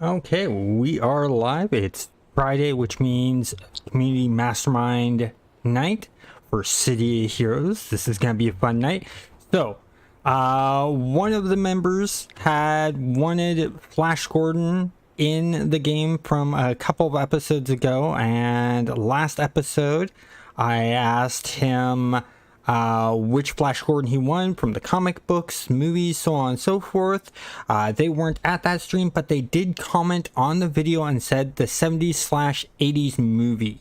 Okay, we are live. It's Friday, which means community mastermind night for City of Heroes. This is going to be a fun night. So, one of the members had wanted Flash Gordon in the game from a couple of episodes ago, and last episode I asked him which Flash Gordon he won from the comic books, movies, so on and so forth. They weren't at that stream, but they did comment on the video and said the 70s/80s movie.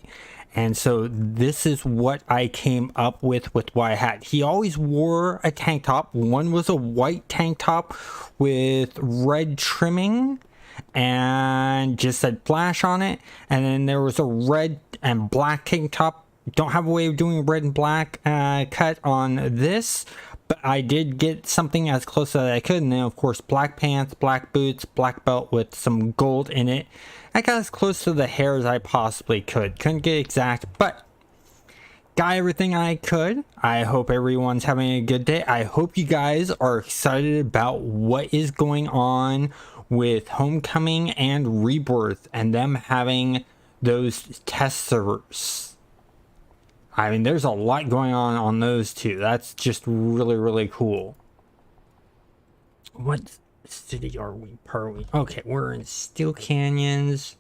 And so this is what I came up with what I had. He always wore a tank top. One was a white tank top with red trimming and just said Flash on it. And then there was a red and black tank top. Don't have a way of doing red and black cut on this, but I did get something as close as I could. And then of course black pants, black boots, black belt with some gold in it. I got as close to the hair as I possibly could. Couldn't get exact, but got everything I could. I hope everyone's having a good day. I hope you guys are excited about what is going on with Homecoming and Rebirth and them having those test servers. I mean, there's a lot going on those two. That's just really, really cool. What city are we? Okay, we're in Steel Canyons.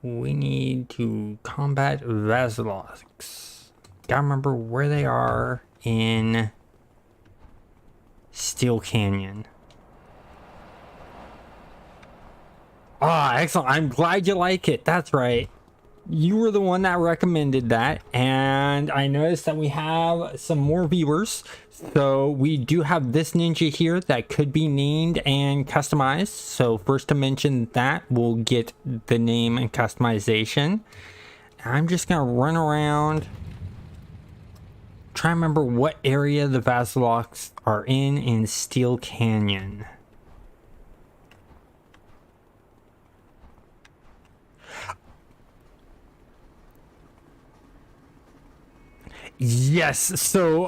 We need to combat Vasilosks. Gotta remember where they are in Steel Canyon. Ah, excellent. I'm glad you like it. That's right. You were the one that recommended that, and I noticed that we have some more viewers. So we do have this ninja here that could be named and customized. So first to mention that, we'll get the name and customization. I'm just gonna run around, try and remember what area the Vasilosks are in Steel Canyon. Yes, so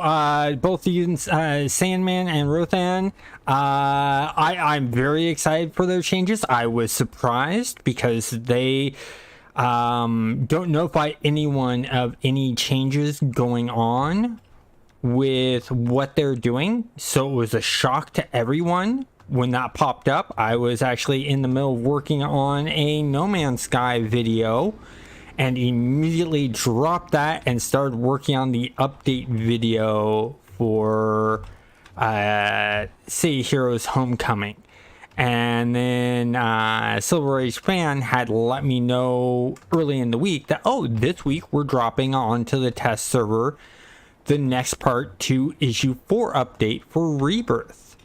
both you, Sandman and Rothan, I'm very excited for those changes. I was surprised because they don't notify anyone of any changes going on with what they're doing. So it was a shock to everyone when that popped up. I was actually in the middle of working on a No Man's Sky video and immediately dropped that and started working on the update video for City Heroes Homecoming. And then Silver Age Fan had let me know early in the week that, oh, this week we're dropping onto the test server the next part to issue 4 update for Rebirth.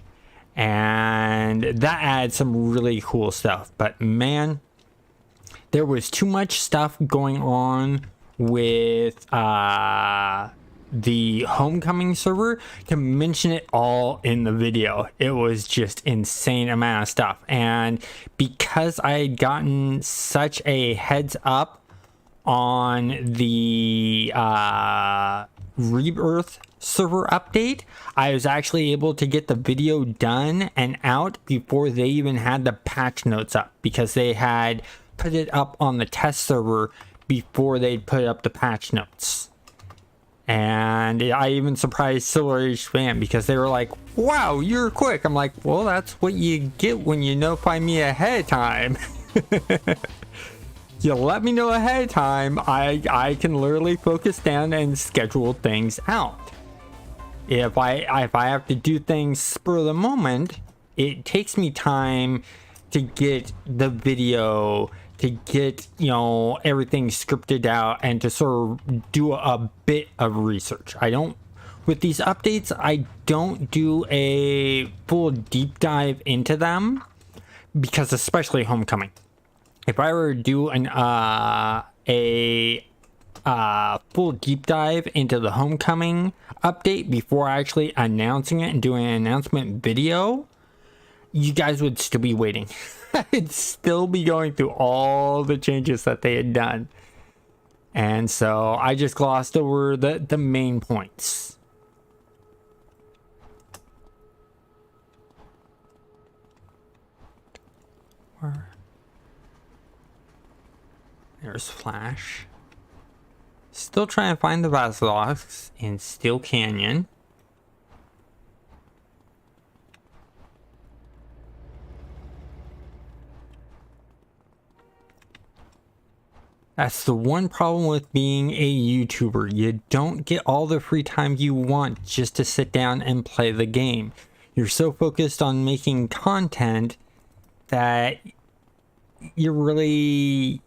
And that adds some really cool stuff. But man, there was too much stuff going on with the Homecoming server to mention it all in the video. It was just insane amount of stuff. And because I had gotten such a heads up on the Rebirth server update, I was actually able to get the video done and out before they even had the patch notes up, because they had put it up on the test server before they put up the patch notes. And I even surprised Silver Age Fan because they were like, wow, you're quick. I'm like, well, that's what you get when you notify me ahead of time. You let me know ahead of time, I can literally focus down and schedule things out. If I have to do things spur of the moment, it takes me time to get the video, to get, you know, everything scripted out, and to sort of do a bit of research. I don't, with these updates, I don't do a full deep dive into them, because especially Homecoming. If I were to do a full deep dive into the Homecoming update before actually announcing it and doing an announcement video, you guys would still be waiting. I'd still be going through all the changes that they had done. And so I just glossed over the main points. Where? There's Flash. Still trying to find the Vasilosks in Steel Canyon. That's the one problem with being a YouTuber. You don't get all the free time you want just to sit down and play the game. You're so focused on making content that you really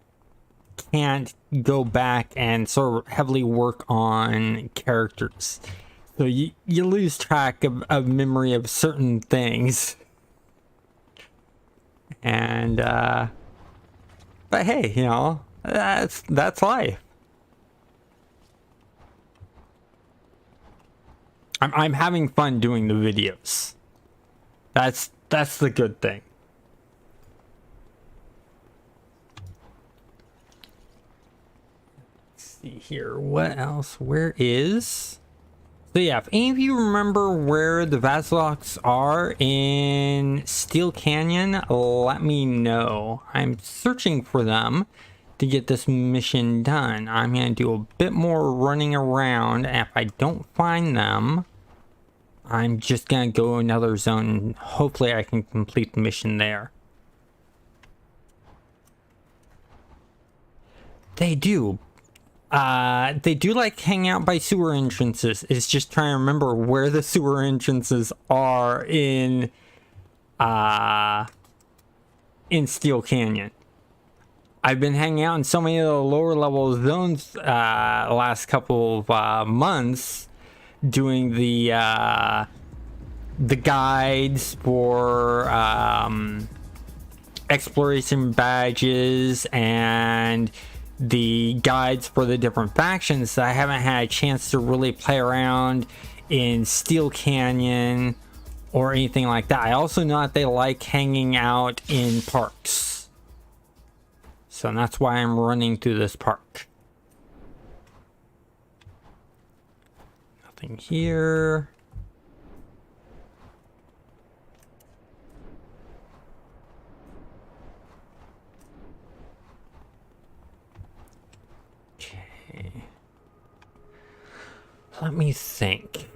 can't go back and sort of heavily work on characters. So you lose track of memory of certain things. And, but hey, you know, that's life. I'm having fun doing the videos. That's the good thing. Let's see here. What else? Where is? So yeah, if any of you remember where the Vasilosks are in Steel Canyon, let me know. I'm searching for them to get this mission done. I'm gonna do a bit more running around, and if I don't find them, I'm just gonna go another zone and hopefully I can complete the mission there. They do. They do like hang out by sewer entrances. It's just trying to remember where the sewer entrances are in Steel Canyon. I've been hanging out in so many of the lower level zones last couple of months, doing the guides for exploration badges and the guides for the different factions. I haven't had a chance to really play around in Steel Canyon or anything like that. I also know that they like hanging out in parks. So that's why I'm running through this park. Nothing here. Okay. Let me think.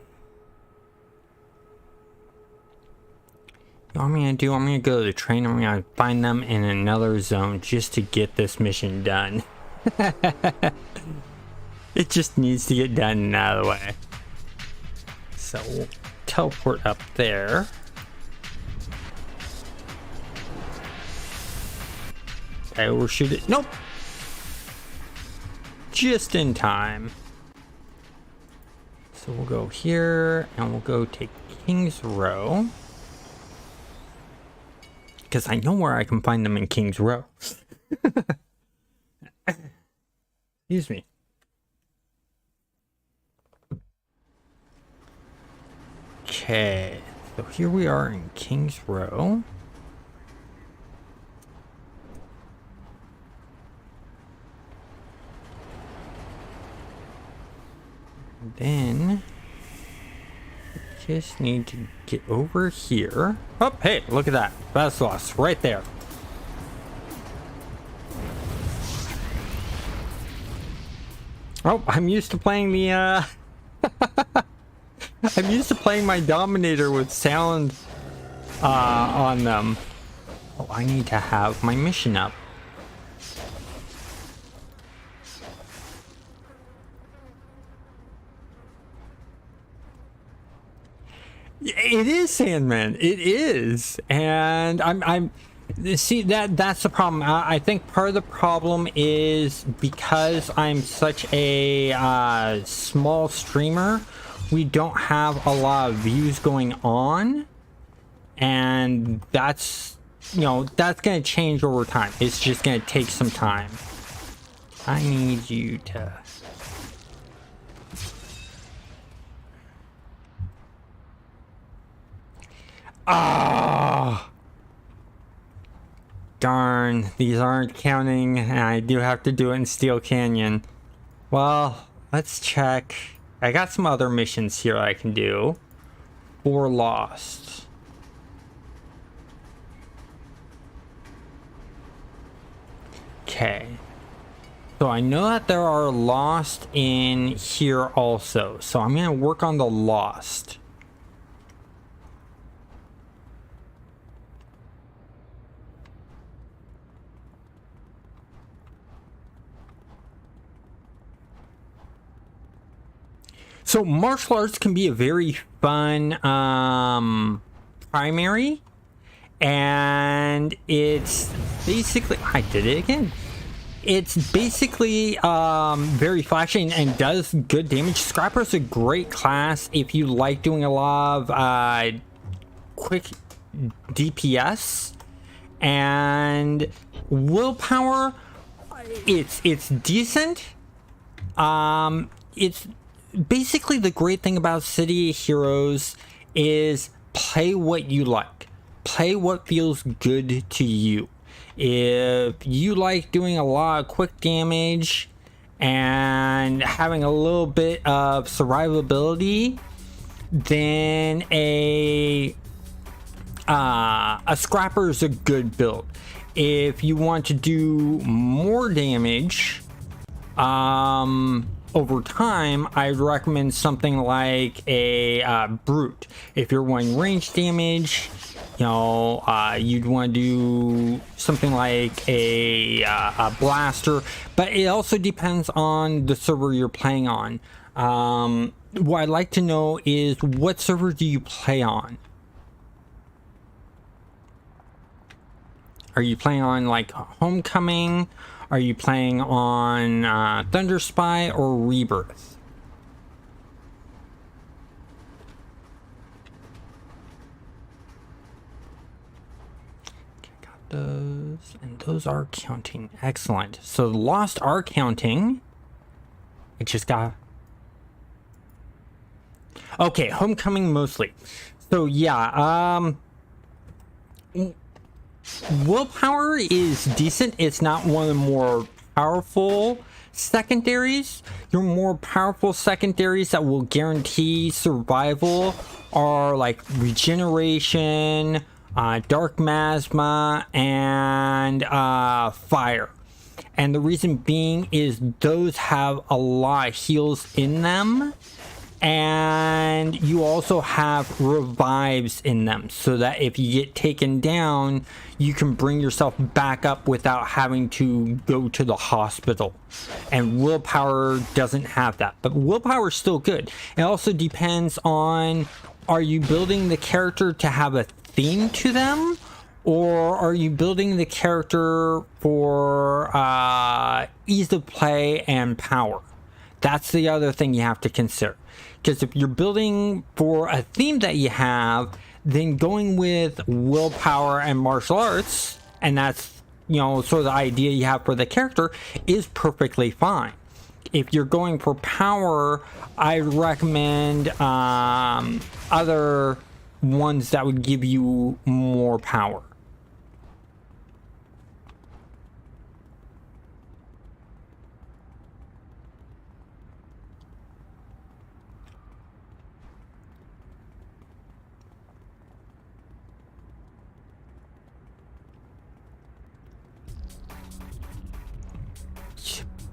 What I'm gonna do, I'm gonna go to the train, I'm gonna find them in another zone just to get this mission done. It just needs to get done and out of the way. So we'll teleport up there. I overshoot it. Nope. Just in time. So we'll go here and we'll go take King's Row. Because I know where I can find them in King's Row. Excuse me. Okay, so here we are in King's Row. And then just need to get over here. Oh, hey, look at that. Vasilos right there. Oh, I'm used to playing the I'm used to playing my Dominator with sound on them. Oh, I need to have my mission up. It is, Sandman. It is, and I'm see that's the problem. I think part of the problem is because I'm such a small streamer. We don't have a lot of views going on, and that's, you know, that's gonna change over time. It's just gonna take some time. I need you to. Ah, darn, these aren't counting, and I do have to do it in Steel Canyon. Well, let's check. I got some other missions here I can do. For Lost. Okay. So I know that there are lost in here also. So I'm going to work on the lost. So martial arts can be a very fun primary, and it's basically, I did it again. It's basically very flashy and does good damage. Scrapper's a great class if you like doing a lot of quick DPS. And willpower, it's decent. It's basically the great thing about City of Heroes is play what you like. Play what feels good to you. If you like doing a lot of quick damage and having a little bit of survivability, then a scrapper is a good build. If you want to do more damage over time, I'd recommend something like a brute. If you're wanting range damage, you know, you'd want to do something like a blaster, but it also depends on the server you're playing on. What I'd like to know is, what server do you play on? Are you playing on like Homecoming? Are you playing on Thunder Spy or Rebirth? Those, and those are counting. Excellent. So the lost are counting. It just got okay. Homecoming mostly. So yeah, willpower is decent. It's not one of the more powerful secondaries. Your more powerful secondaries that will guarantee survival are like regeneration, dark masma, and fire. And the reason being is those have a lot of heals in them, and you also have revives in them, so that if you get taken down, you can bring yourself back up without having to go to the hospital. And willpower doesn't have that, but willpower is still good. It also depends on, are you building the character to have a theme to them, or are you building the character for ease of play and power? That's the other thing you have to consider. Because if you're building for a theme that you have, then going with willpower and martial arts, and that's, you know, sort of the idea you have for the character, is perfectly fine. If you're going for power, I recommend other ones that would give you more power.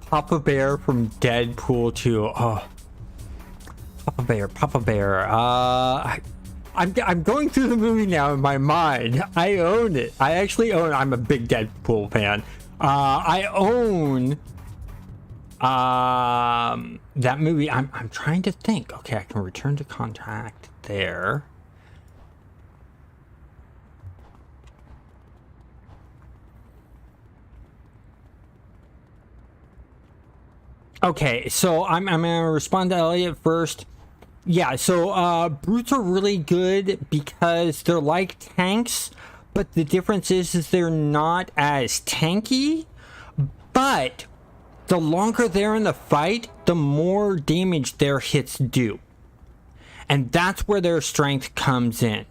Papa Bear from Deadpool 2. Oh, Papa Bear. I'm going through the movie now in my mind. I own it. I actually own it. I'm a big Deadpool fan. I own that movie. I'm trying to think. Okay, I can return to contact there. Okay, so I'm gonna respond to Elliot first. Yeah, so brutes are really good because they're like tanks, but the difference is they're not as tanky. But the longer they're in the fight, the more damage their hits do, and that's where their strength comes in.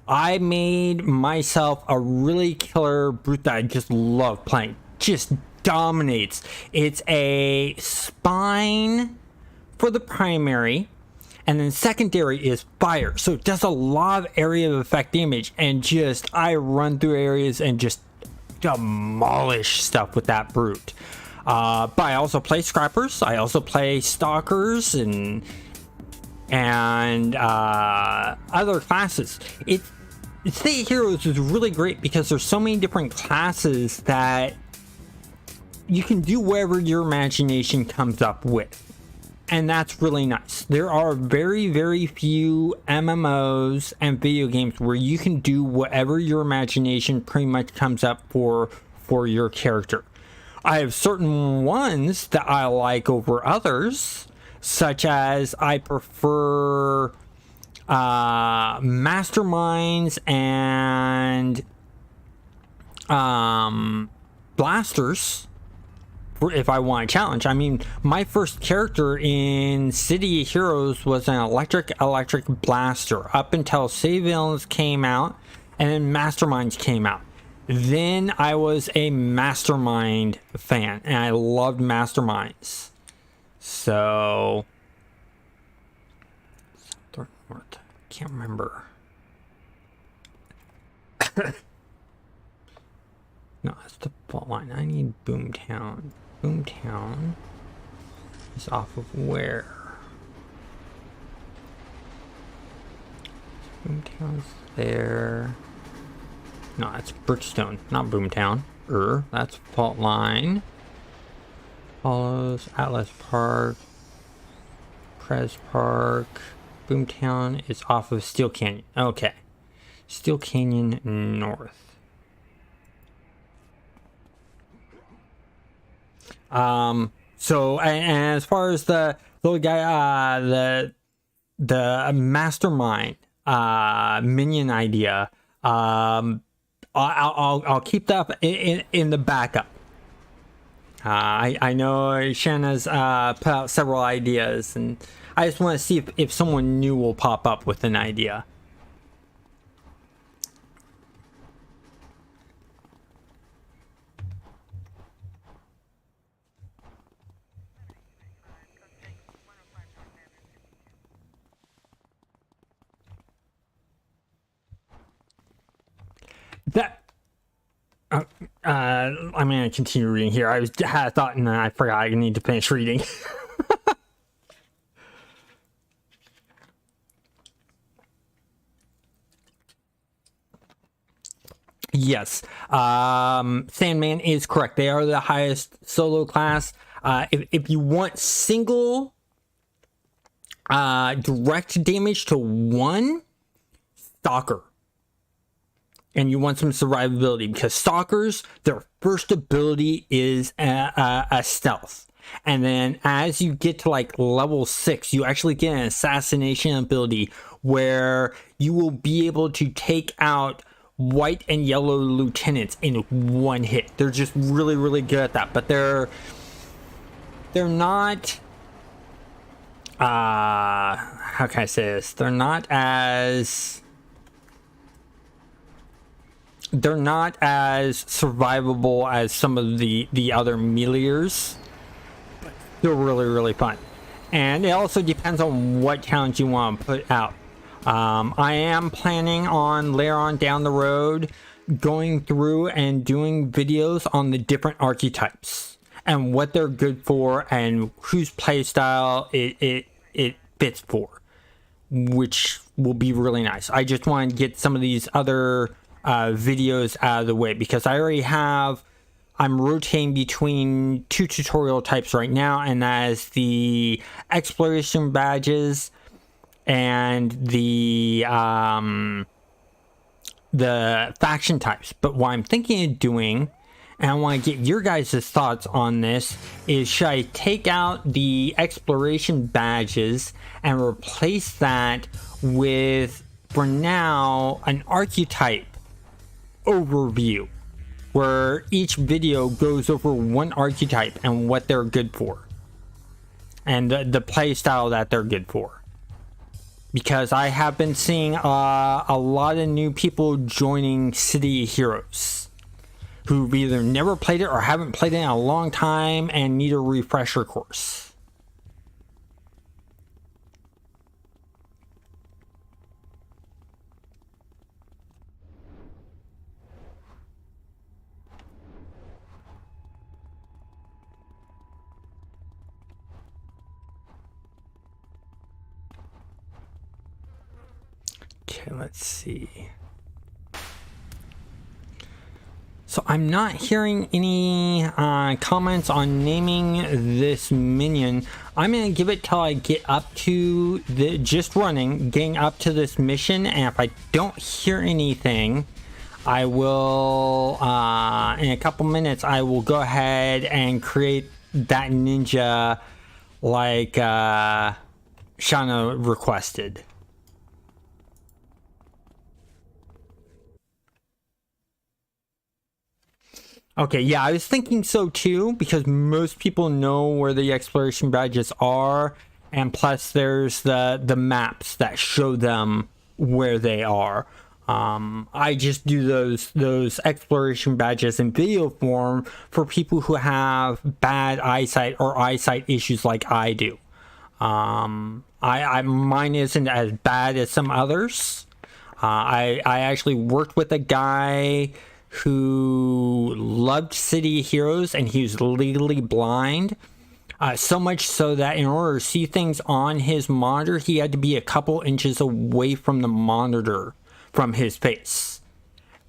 I made myself a really killer brute that I just love playing. Just dominates. It's a spine for the primary, and then secondary is fire, so it does a lot of area of effect damage, and just I run through areas and just demolish stuff with that brute. But I also play scrappers. I also play stalkers and other classes. City of Heroes is really great because there's so many different classes that you can do whatever your imagination comes up with. And that's really nice. There are very, very few MMOs and video games where you can do whatever your imagination pretty much comes up for your character. I have certain ones that I like over others, such as I prefer masterminds and blasters if I want a challenge. I mean, my first character in City of Heroes was an electric blaster up until City Villains came out and then Masterminds came out. Then I was a Mastermind fan and I loved Masterminds. So North, can't remember. No, that's the fault line. I need Boomtown. Boomtown is off of where? Boomtown's there. No, that's Brookstone, not Boomtown. That's fault line. Follows Atlas Park, Prez Park. Boomtown is off of Steel Canyon. Okay. Steel Canyon North. So and as far as the little guy, the mastermind minion idea, I'll keep that in the backup. I know Shanna's put out several ideas, and I just want to see if someone new will pop up with an idea. I'm going to continue reading here. I had a thought and then I forgot I need to finish reading. Yes, Sandman is correct. They are the highest solo class. If you want single direct damage to one, Stalker. And you want some survivability, because Stalkers, their first ability is a stealth. And then as you get to like level 6, you actually get an assassination ability where you will be able to take out white and yellow lieutenants in one hit. They're just really, really good at that. But they're not... how can I say this? They're not as survivable as some of the other meleeers. They're really, really fun. And it also depends on what challenge you want to put out. I am planning on later on down the road going through and doing videos on the different archetypes and what they're good for and whose playstyle it fits for, which will be really nice. I just want to get some of these other videos out of the way, because I already I'm rotating between 2 tutorial types right now, and that is the exploration badges and the faction types. But what I'm thinking of doing, and I want to get your guys' thoughts on this, is should I take out the exploration badges and replace that with, for now, an archetype overview, where each video goes over one archetype and what they're good for and the play style that they're good for. Because I have been seeing a lot of new people joining City of Heroes who've either never played it or haven't played it in a long time and need a refresher course. Okay, let's see. So I'm not hearing any comments on naming this minion. I'm gonna give it till I get up to the getting up to this mission, and if I don't hear anything, I will in a couple minutes I will go ahead and create that ninja like Shauna requested. Okay, yeah, I was thinking so too, because most people know where the exploration badges are, and plus there's the maps that show them where they are. I just do those exploration badges in video form for people who have bad eyesight or eyesight issues like I do. Mine isn't as bad as some others. I actually worked with a guy who loved City of Heroes, and he was legally blind. So much so that in order to see things on his monitor, he had to be a couple inches away from the monitor from his face.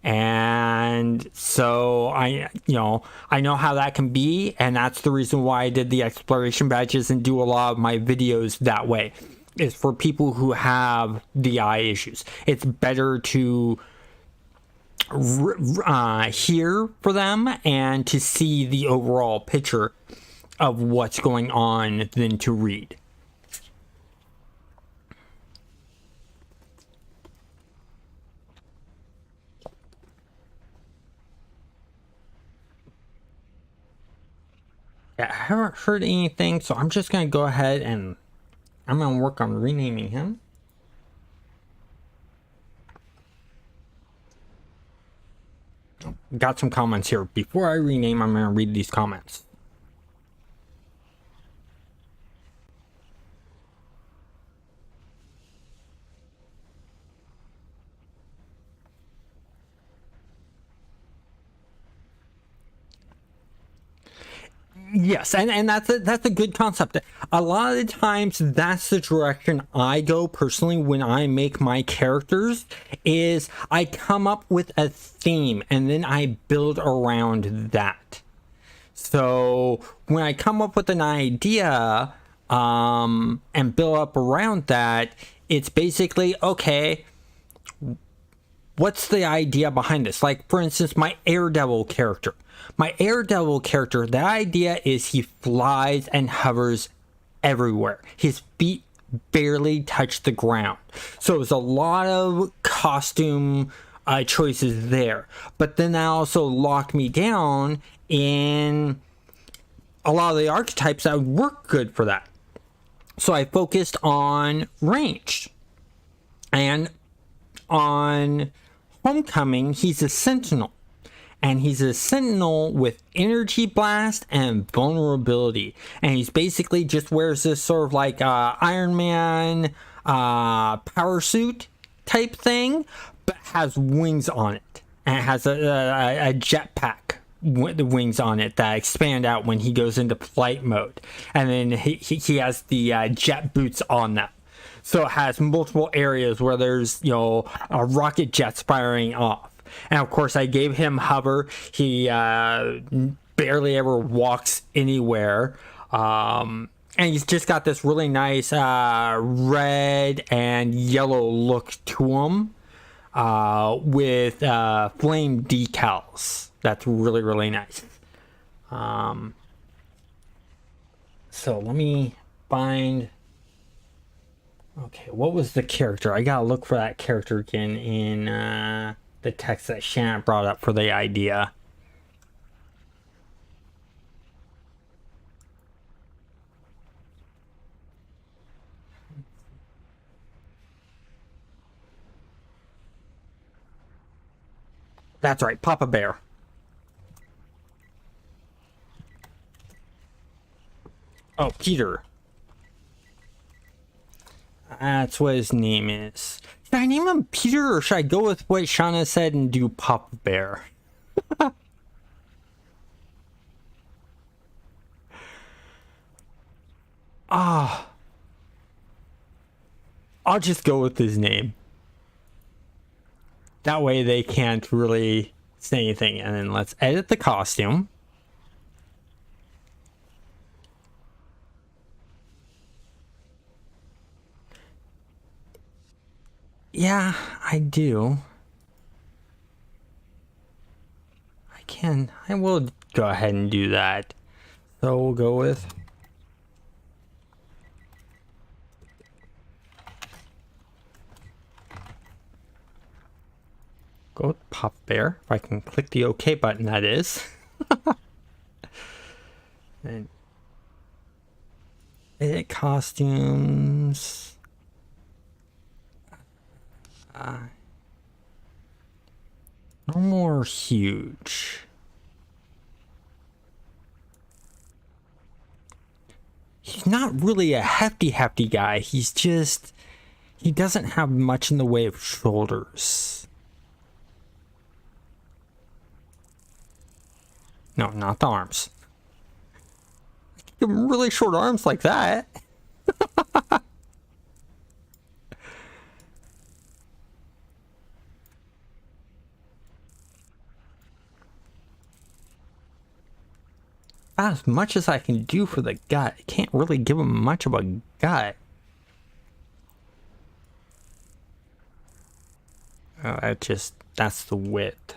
And so I know how that can be, and that's the reason why I did the exploration badges and do a lot of my videos that way. Is for people who have the eye issues. It's better to hear for them and to see the overall picture of what's going on than to read. Yeah, I haven't heard anything, so I'm just gonna go ahead and I'm gonna work on renaming him. Got some comments here. Before I rename, I'm gonna read these comments. Yes, and that's a good concept. A lot of the times that's the direction I go personally when I make my characters, is I come up with a theme and then I build around that. So when I come up with an idea and build up around that, it's basically, okay, what's the idea behind this? Like, for instance, my Daredevil character. The idea is he flies and hovers everywhere. His feet barely touch the ground. So there's a lot of costume choices there. But then that also locked me down in a lot of the archetypes that would work good for that. So I focused on ranged. And on Homecoming, he's a sentinel. And he's a sentinel with energy blast and vulnerability. And he's basically just wears this sort of like Iron Man power suit type thing, but has wings on it. And it has a jetpack with the wings on it that expand out when he goes into flight mode. And then he has the jet boots on them. So it has multiple areas where there's, rocket jets firing off. And of course, I gave him hover. He barely ever walks anywhere. And he's just got this really nice red and yellow look to him with flame decals. That's really, really nice. So let me find... Okay, what was the character? I gotta look for that character again in the text that Shannon brought up for the idea. That's right, Papa Bear. Oh, Peter. That's what his name is. Should I name him Peter, or should I go with what Shauna said and do Papa Bear? I'll just go with his name. That way they can't really say anything. And then let's edit the costume. Yeah, I do. I will go ahead and do that. So we'll go with Pop Bear. If I can click the OK button, that is. And edit costumes. No more huge. He's not really a hefty guy. He's just, he doesn't have much in the way of shoulders. No, not the arms. Give him really short arms like that. As much as I can do for the gut, I can't really give him much of a gut. Oh, that's the width.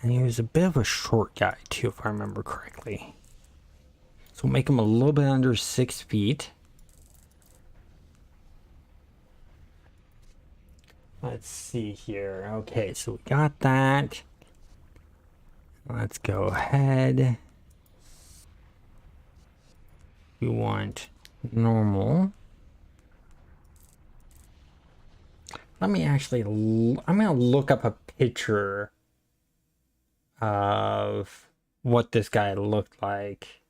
And he was a bit of a short guy too, if I remember correctly. So we'll make him a little bit under 6 feet. Let's see here. Okay, so we got that. Let's go ahead. We want normal. Let me actually, I'm going to look up a picture of what this guy looked like.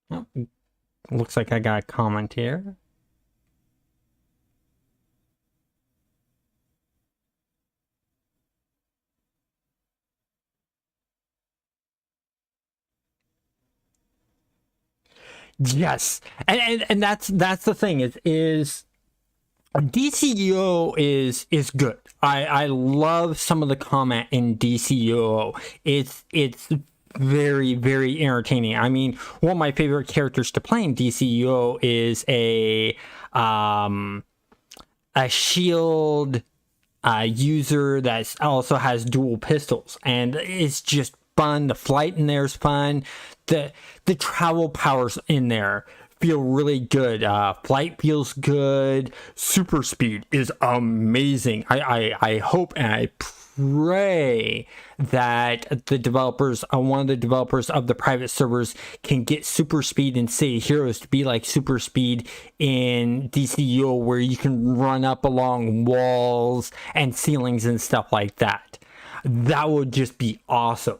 Oh, looks like I got a comment here. Yes, and that's the thing is DCUO is good. I love some of the comment in DCUO. It's very entertaining. I mean, one of my favorite characters to play in DCUO is a shield user that also has dual pistols, and it's just fun. The flight in there is fun. The travel powers in there feel really good. Flight feels good. Super speed is amazing. I hope and I pray that the developers, one of the developers of the private servers, can get super speed in City Heroes to be like super speed in DCUO, where you can run up along walls and ceilings and stuff like that. That would just be awesome.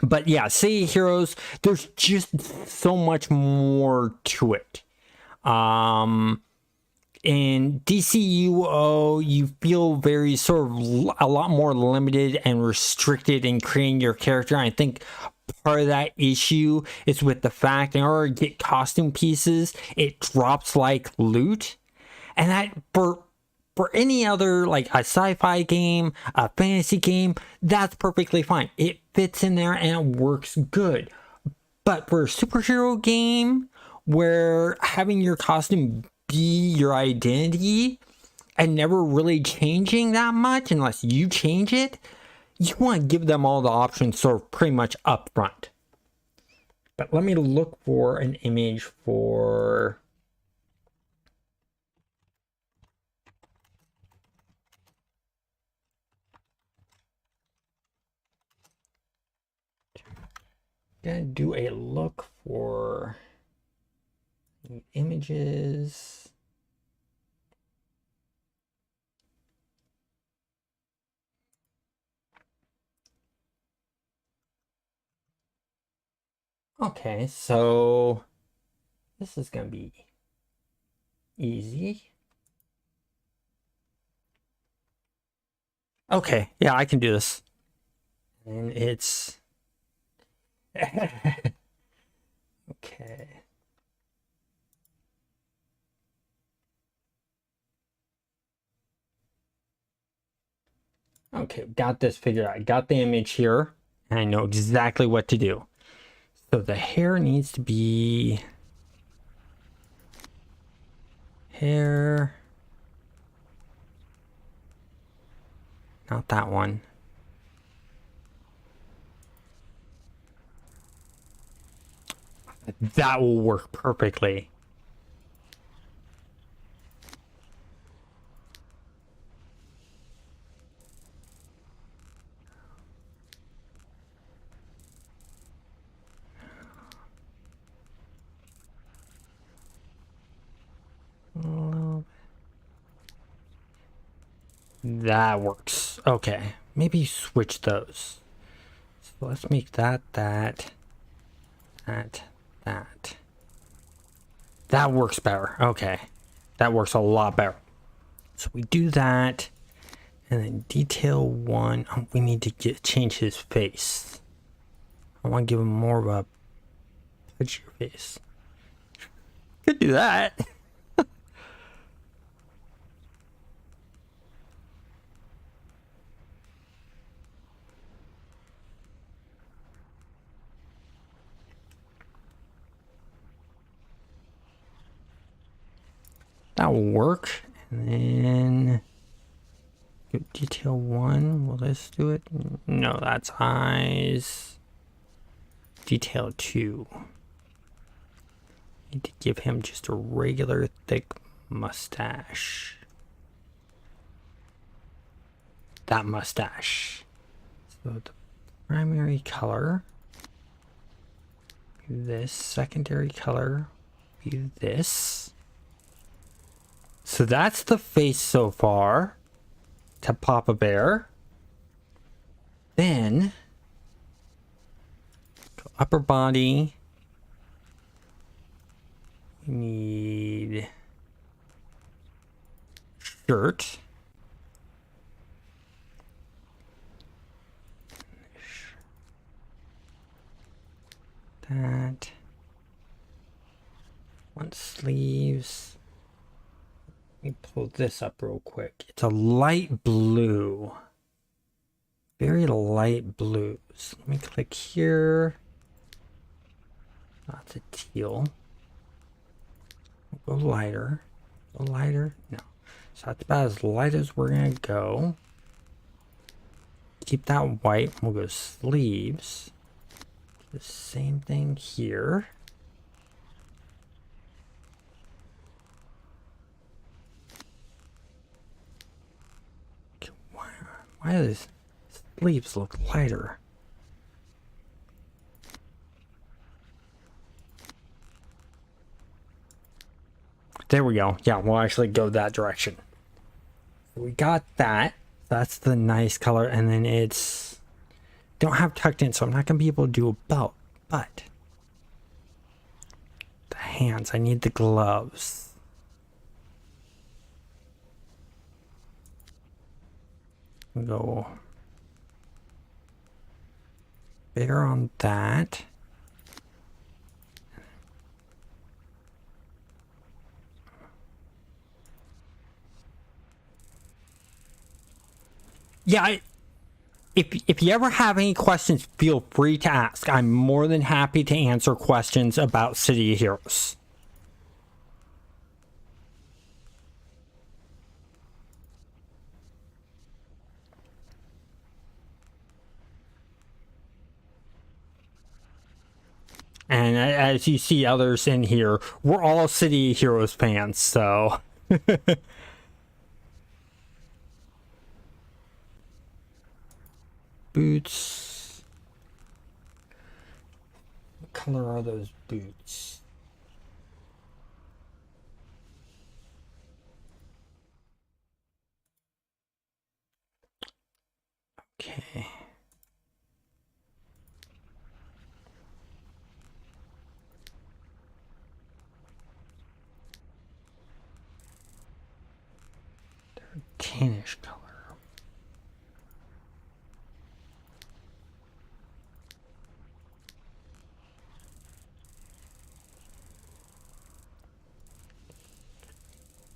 But yeah, City Heroes, there's just so much more to it. In DCUO, you feel very sort of a lot more limited and restricted in creating your character. I think part of that issue is with the fact in order to get costume pieces, it drops like loot. And that for any other, like a sci-fi game, a fantasy game, that's perfectly fine. It fits in there and it works good. But for a superhero game where having your costume be your identity and never really changing that much unless you change it, you want to give them all the options sort of pretty much up front. But let me look for an image for... Gonna do a look for images. Okay, so this is gonna be easy. Okay, yeah, I can do this. And it's okay. Okay, got this figured out. I got the image here, and I know exactly what to do. So the hair needs to be hair. Not that one. That will work perfectly. That works. Okay, maybe switch those. So let's make that. That works better. Okay, that works a lot better. So we do that, and then detail 1. Oh, we need to change his face. I want to give him more of a pudgier face. Could do that. That will work. And then detail 1. Will this do it? No, that's eyes. Detail 2. Need to give him just a regular thick mustache. That mustache. So the primary color be this, secondary color be this. So that's the face so far to Papa Bear. Then upper body. We need shirt. That. Want sleeves. Let me pull this up real quick. It's a light blue. Very light blues. Let me click here. That's a teal. We'll go lighter. Go lighter. No. So that's about as light as we're gonna go. Keep that white. We'll go sleeves. The same thing here. Okay, why do these sleeves look lighter? There we go. Yeah, we'll actually go that direction. We got that. That's the nice color, and then it's don't have tucked in, so I'm not gonna be able to do a belt, but the hands, I need the gloves. We'll go bigger on that. Yeah, if you ever have any questions, feel free to ask. I'm more than happy to answer questions about City of Heroes. And as you see others in here, we're all City of Heroes fans, so... Boots. What color are those boots? Okay. They're a tannish color.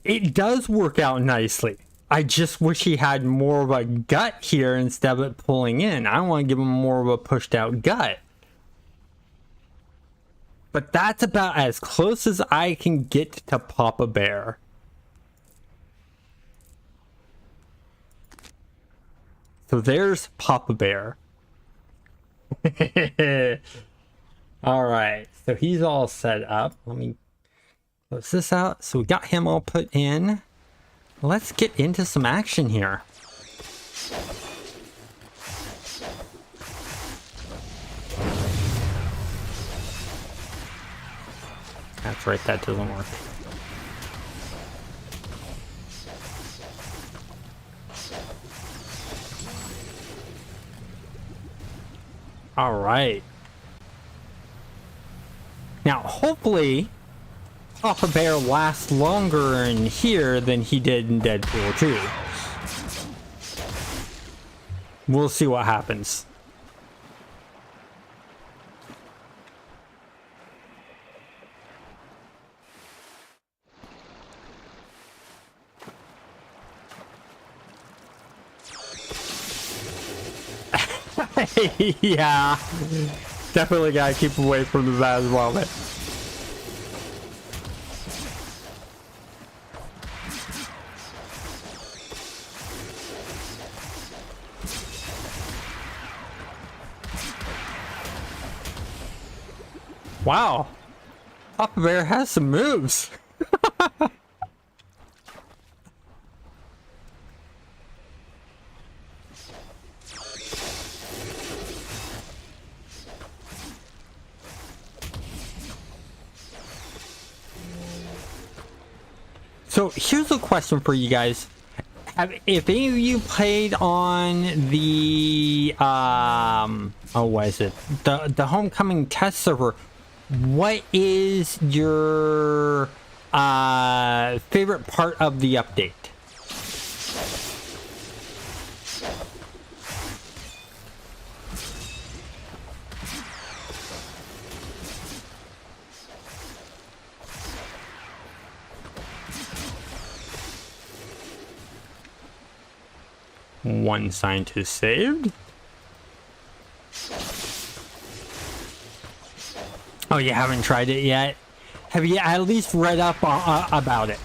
It does work out nicely. I just wish he had more of a gut here instead of it pulling in. I want to give him more of a pushed out gut. But that's about as close as I can get to Papa Bear. So there's Papa Bear. All right, so he's all set up. Let me close this out. So we got him all put in. Let's get into some action here. That's right, that doesn't work. All right. Now, hopefully, Papa Bear lasts longer in here than he did in Deadpool 2. We'll see what happens. Yeah, definitely gotta keep away from the bad moment. Wow, Papa Bear has some moves. So here's a question for you guys. If any of you played on the what is it? The Homecoming test server, what is your favorite part of the update? One scientist saved. Oh, you haven't tried it yet? Have you at least read up about it?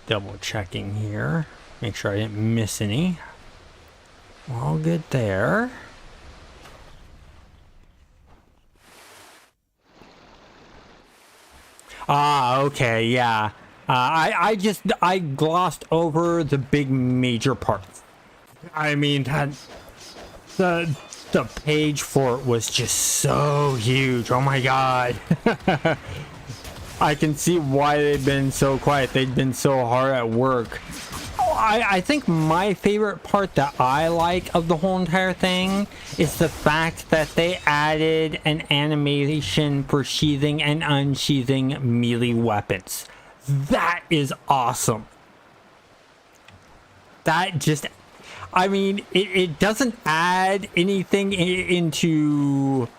Double checking here, make sure I didn't miss any. We're all good there. Ah, okay, yeah. I glossed over the big major parts. I mean, the page for it was just so huge. Oh my god. I can see why they've been so quiet. They've been so hard at work. I think my favorite part that I like of the whole entire thing is the fact that they added an animation for sheathing and unsheathing melee weapons. That is awesome. That just, I mean, it doesn't add anything into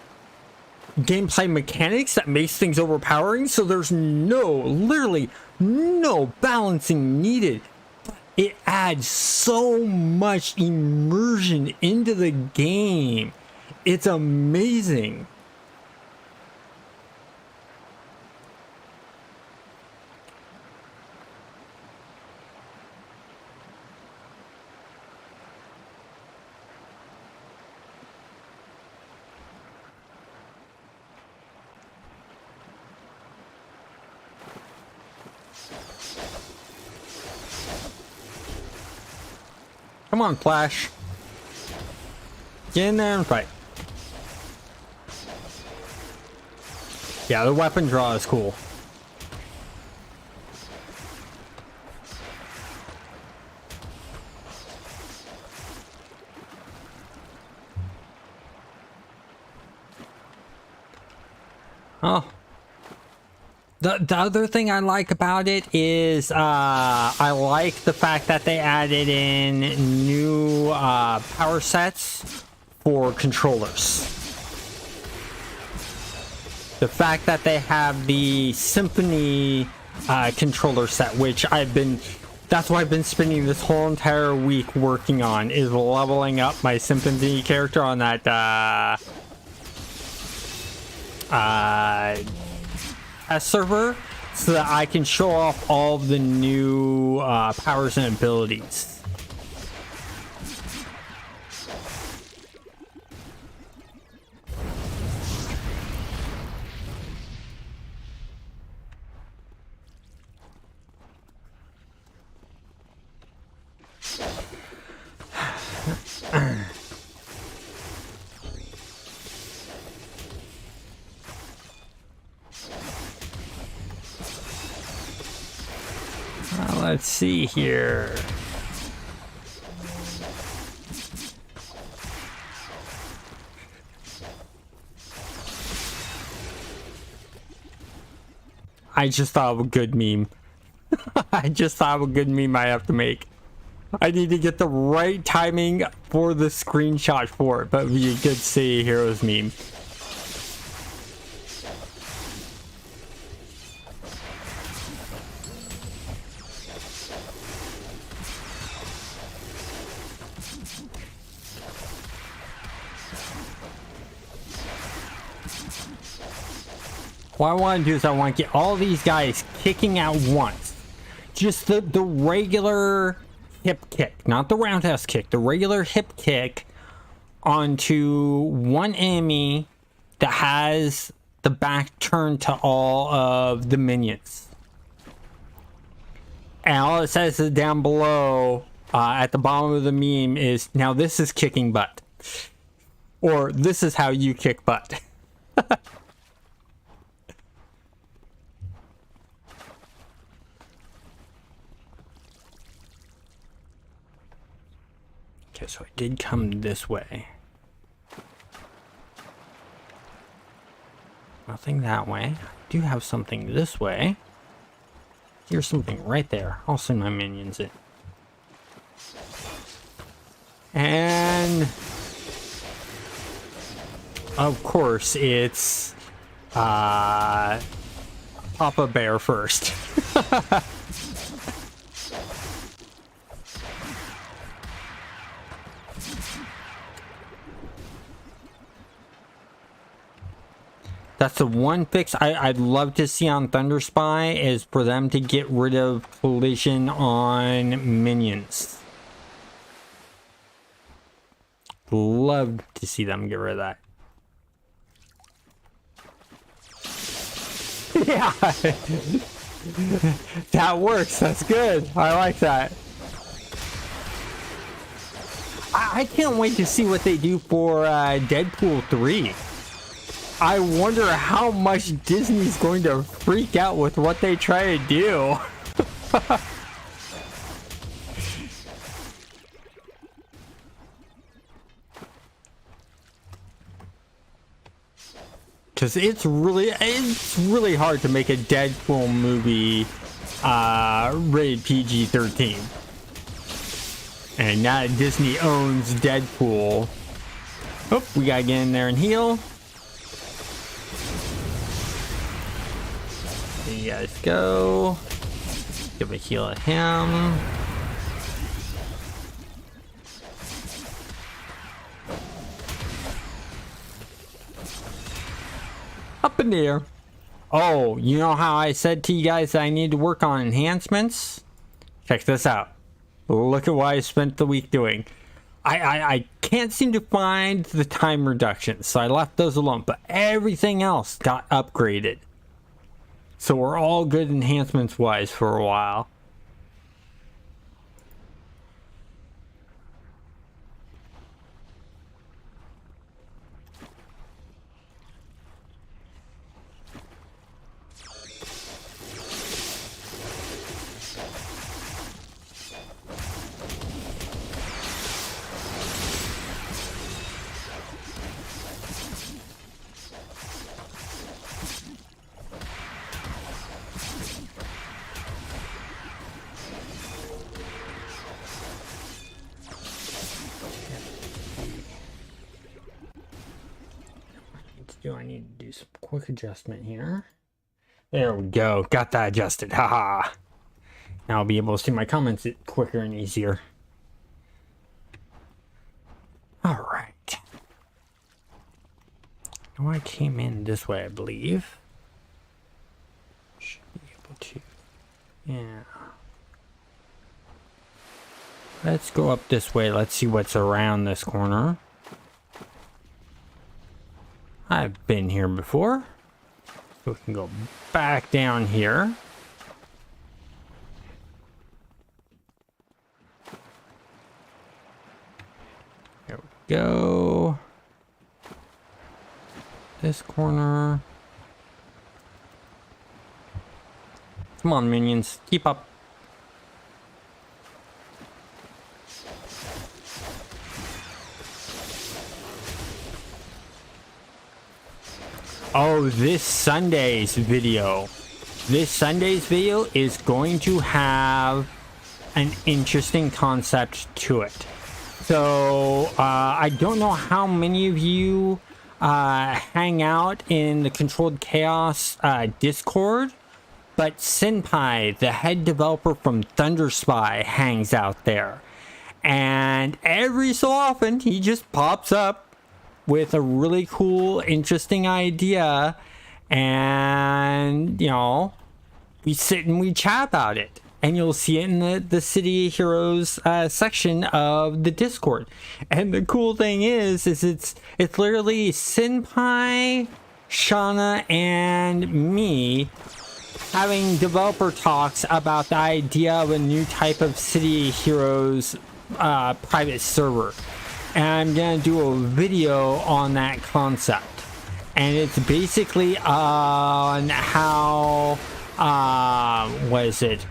gameplay mechanics that makes things overpowering, so there's literally no balancing needed. But it adds so much immersion into the game. It's amazing. Come on, Flash. Get in there and fight. Yeah, the weapon draw is cool. Oh. The other thing I like about it is I like the fact that they added in new power sets for controllers. The fact that they have the Symphony controller set, which that's what I've been spending this whole entire week working on, is leveling up my Symphony character on that test server, so that I can show off all the new powers and abilities. Let's see here. I just thought of a good meme. I just thought of a good meme I have to make. I need to get the right timing for the screenshot for it, but it'd be a good City of Heroes meme. What I want to do is I want to get all these guys kicking at once. Just the regular hip kick, not the roundhouse kick, the regular hip kick onto one enemy that has the back turned to all of the minions. And all it says down below at the bottom of the meme is, now this is kicking butt. Or this is how you kick butt. Okay, so I did come this way. Nothing that way. I do have something this way. Here's something right there. I'll send my minions in. And of course it's Papa Bear first. That's the one fix I'd love to see on Thunder Spy, is for them to get rid of collision on minions. Love to see them get rid of that. Yeah. That works. That's good. I like that. I can't wait to see what they do for Deadpool 3. I wonder how much Disney's going to freak out with what they try to do. Because it's really hard to make a Deadpool movie rated PG-13. And now that Disney owns Deadpool, oh, we gotta get in there and heal. There you guys go. Give a heal at him. Up in the air. Oh, you know how I said to you guys that I need to work on enhancements? Check this out. Look at what I spent the week doing. I can't seem to find the time reductions, so I left those alone, but everything else got upgraded. So we're all good enhancements wise for a while. do I need to do some quick adjustment here? There we go. Got that adjusted. Haha. Now I'll be able to see my comments quicker and easier. All right. Now I came in this way, I believe. Should be able to. Yeah. Let's go up this way. Let's see what's around this corner. I've been here before. So we can go back down here. There we go. This corner. Come on, minions. Keep up. Oh, this Sunday's video. This Sunday's video is going to have an interesting concept to it. So, I don't know how many of you hang out in the Controlled Chaos Discord, but Senpai, the head developer from Thunder Spy, hangs out there. And every so often, he just pops up with a really cool, interesting idea, and, you know, we sit and we chat about it. And you'll see it in the City Heroes section of the Discord. And the cool thing is it's literally Senpai, Shauna, and me having developer talks about the idea of a new type of City Heroes private server. And I'm gonna do a video on that concept. And it's basically on how what is it?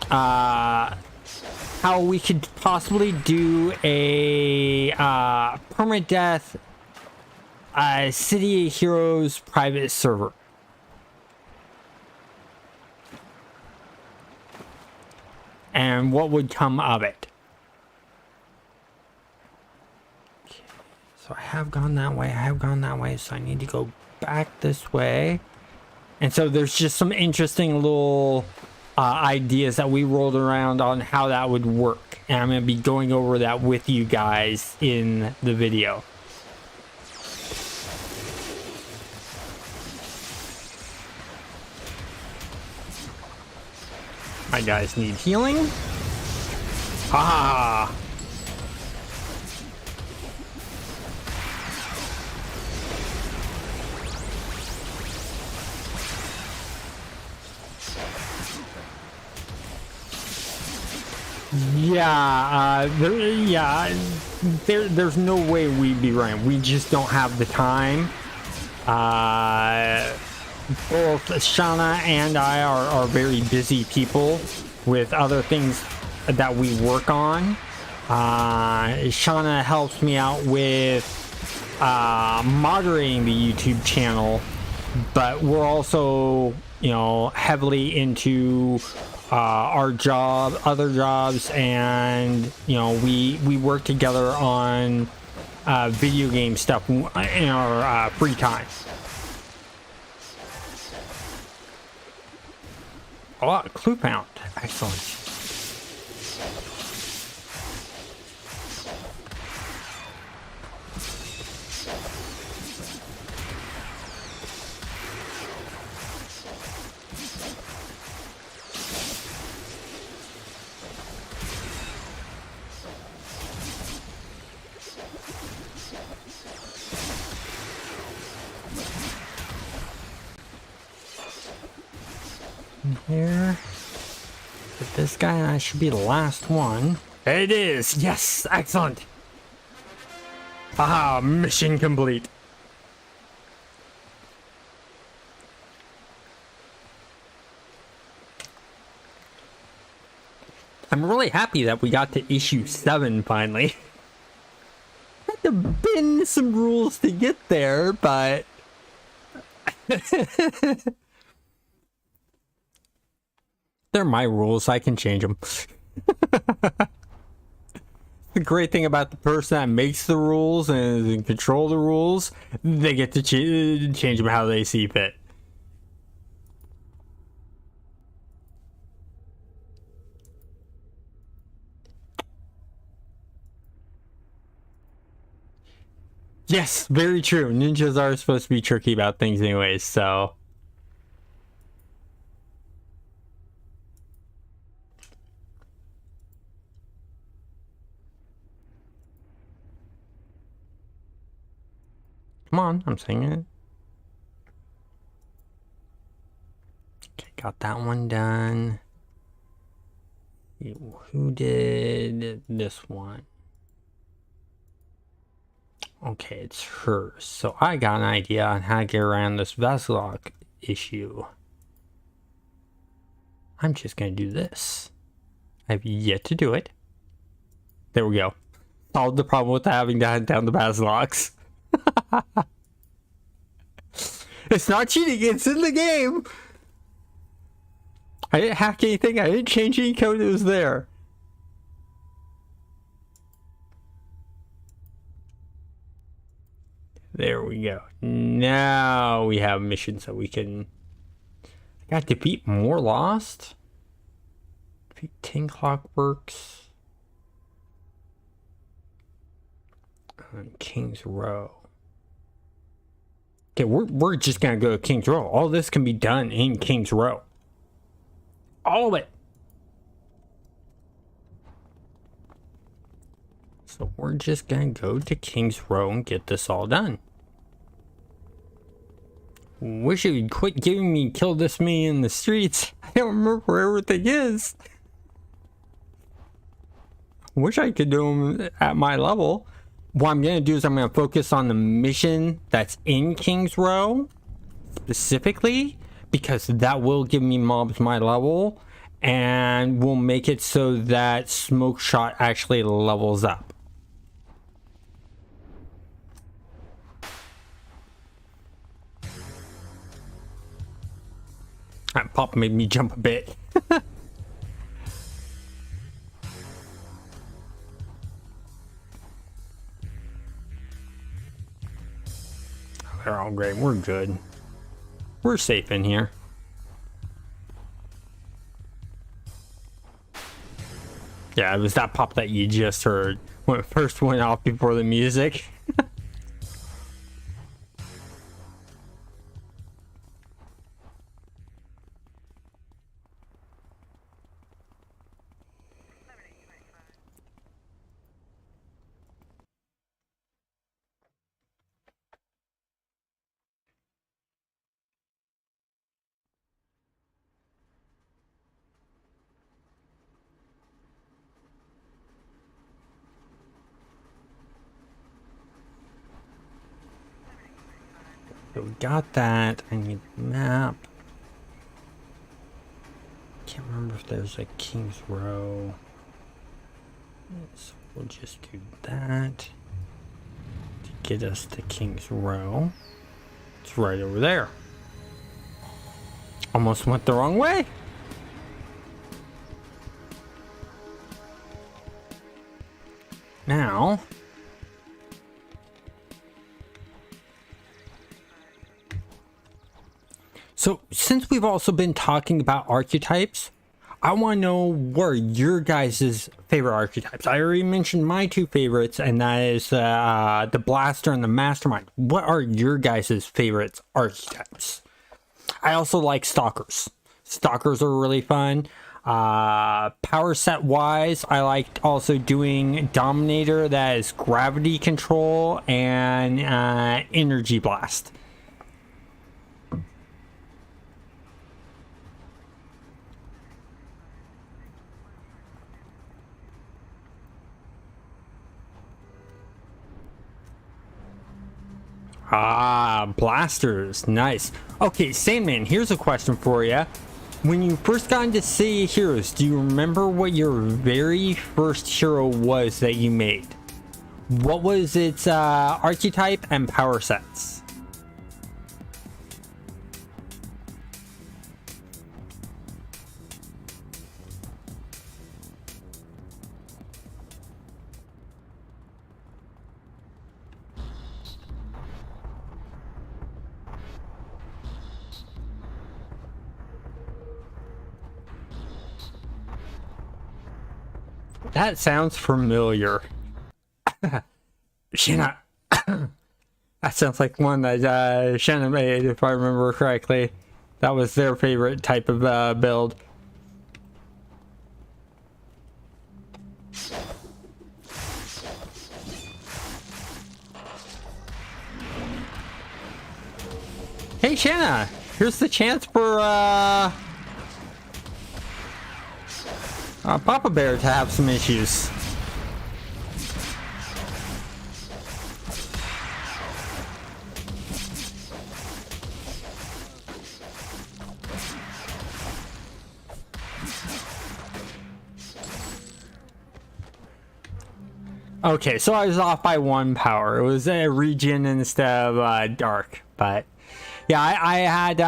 How we could possibly do a permadeath City Heroes private server. And what would come of it. Okay. So I have gone that way, so I need to go back this way. And so there's just some interesting little ideas that we rolled around on how that would work. And I'm going to be going over that with you guys in the video. My guys need healing. Ah! There's no way we'd be running. We just don't have the time. Both Shauna and I are very busy people with other things that we work on. Shauna helps me out with moderating the YouTube channel, but we're also, you know, heavily into our other jobs, and, you know, we work together on video game stuff in our free time. Oh, clue found. Excellent. Here. But this guy should be the last one. It is! Yes! Excellent! Aha! Mission complete! I'm really happy that we got to issue 7 finally. Had to bend some rules to get there, but... They're my rules, I can change them. The great thing about the person that makes the rules and is in control of the rules, they get to change them how they see fit. Yes, very true. Ninjas are supposed to be tricky about things anyways, so... Come on, I'm saying it. Okay, got that one done. Who did this one? Okay, it's hers. So I got an idea on how to get around this vessel lock issue. I'm just going to do this. I've yet to do it. There we go. Solved the problem with having to hunt down the Basilocks. It's not cheating, it's in the game. I didn't hack anything, I didn't change any code, it was there. There we go. Now we have missions that we can... I got defeat more lost. Defeat 10 clockworks. On King's Row. Okay, we're just gonna go to King's Row. All this can be done in King's Row. All of it. So we're just gonna go to King's Row and get this all done. Wish it would quit giving me kill this me in the streets. I don't remember where everything is. Wish I could do them at my level. What I'm gonna do is I'm gonna focus on the mission that's in King's Row specifically, because that will give me mobs my level and will make it so that Smoke Shot actually levels up. That pop made me jump a bit. They're all great. We're good. We're safe in here. Yeah, it was that pop that you just heard when it first went off before the music. So we got that. I need the map. Can't remember if there's a King's Row. So we'll just do that to get us to King's Row. It's right over there. Almost went the wrong way. Now, so since we've also been talking about archetypes, I want to know what are your guys' favorite archetypes. I already mentioned my two favorites, and that is the Blaster and the Mastermind. What are your guys' favorite archetypes? I also like Stalkers. Stalkers are really fun. Power set wise, I like also doing Dominator, that is gravity control, and energy blast. Blasters, nice. Okay, Sandman, here's a question for you. When you first got into City of Heroes, do you remember what your very first hero was that you made? What was its archetype and power sets? That sounds familiar. Shanna. That sounds like one that Shanna made, if I remember correctly. That was their favorite type of build. Hey Shanna, here's the chance for Papa Bear to have some issues. Okay, so I was off by 1 power. It was a regen instead of dark, but yeah, I had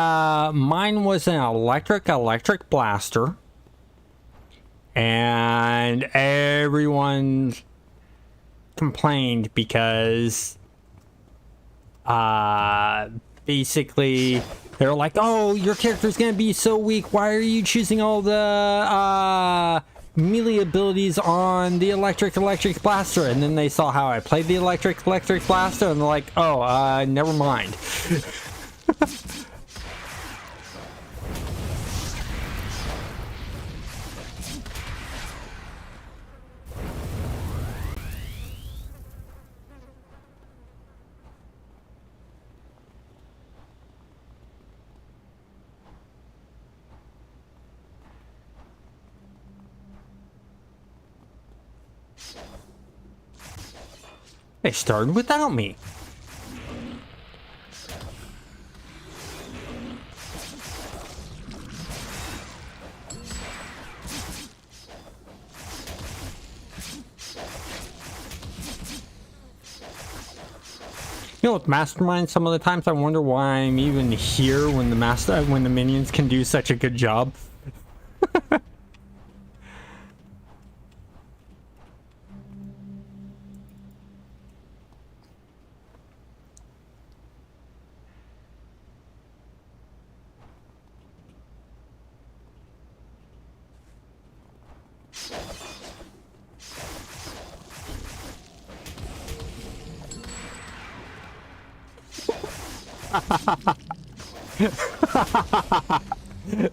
mine was an electric blaster, and everyone complained because basically they're like, oh, your character's gonna be so weak, why are you choosing all the melee abilities on the electric blaster? And then they saw how I played the electric blaster, and they're like, oh, never mind. They started without me. You know, with Mastermind, some of the times I wonder why I'm even here when the minions can do such a good job.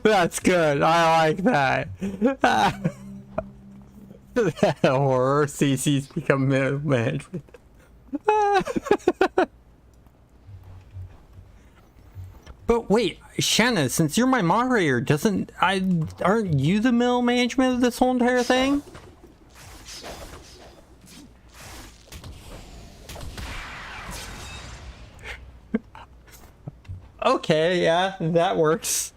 That's good. I like that. Horror CC's become management. But wait, Shanna, since you're my moderator, aren't you the middle management of this whole entire thing? Okay, yeah, that works.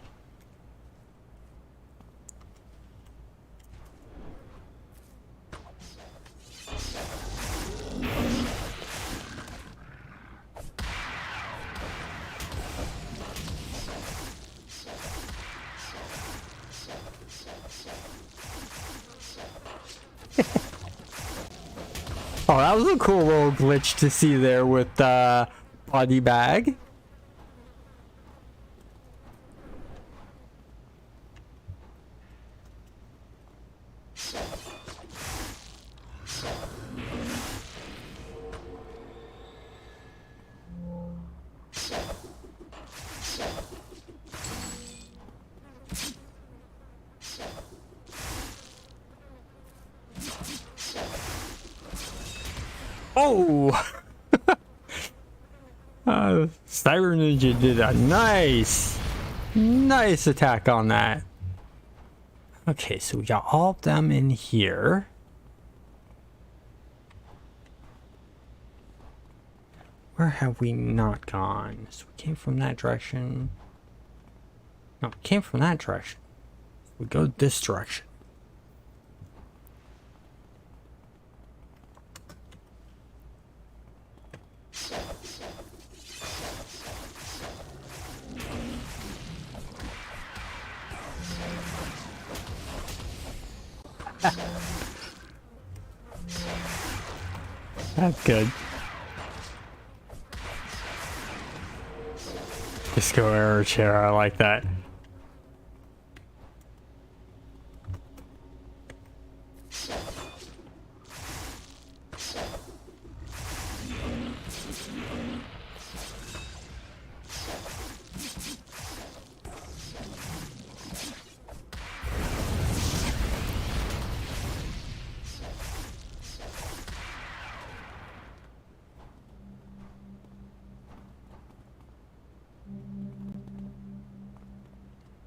Oh, that was a cool little glitch to see there with body bag. Oh! Cyber Ninja did a nice attack on that. Okay, so we got all of them in here. Where have we not gone? So we came from that direction. No, we came from that direction. We go this direction. That's good. Disco error chair, I like that.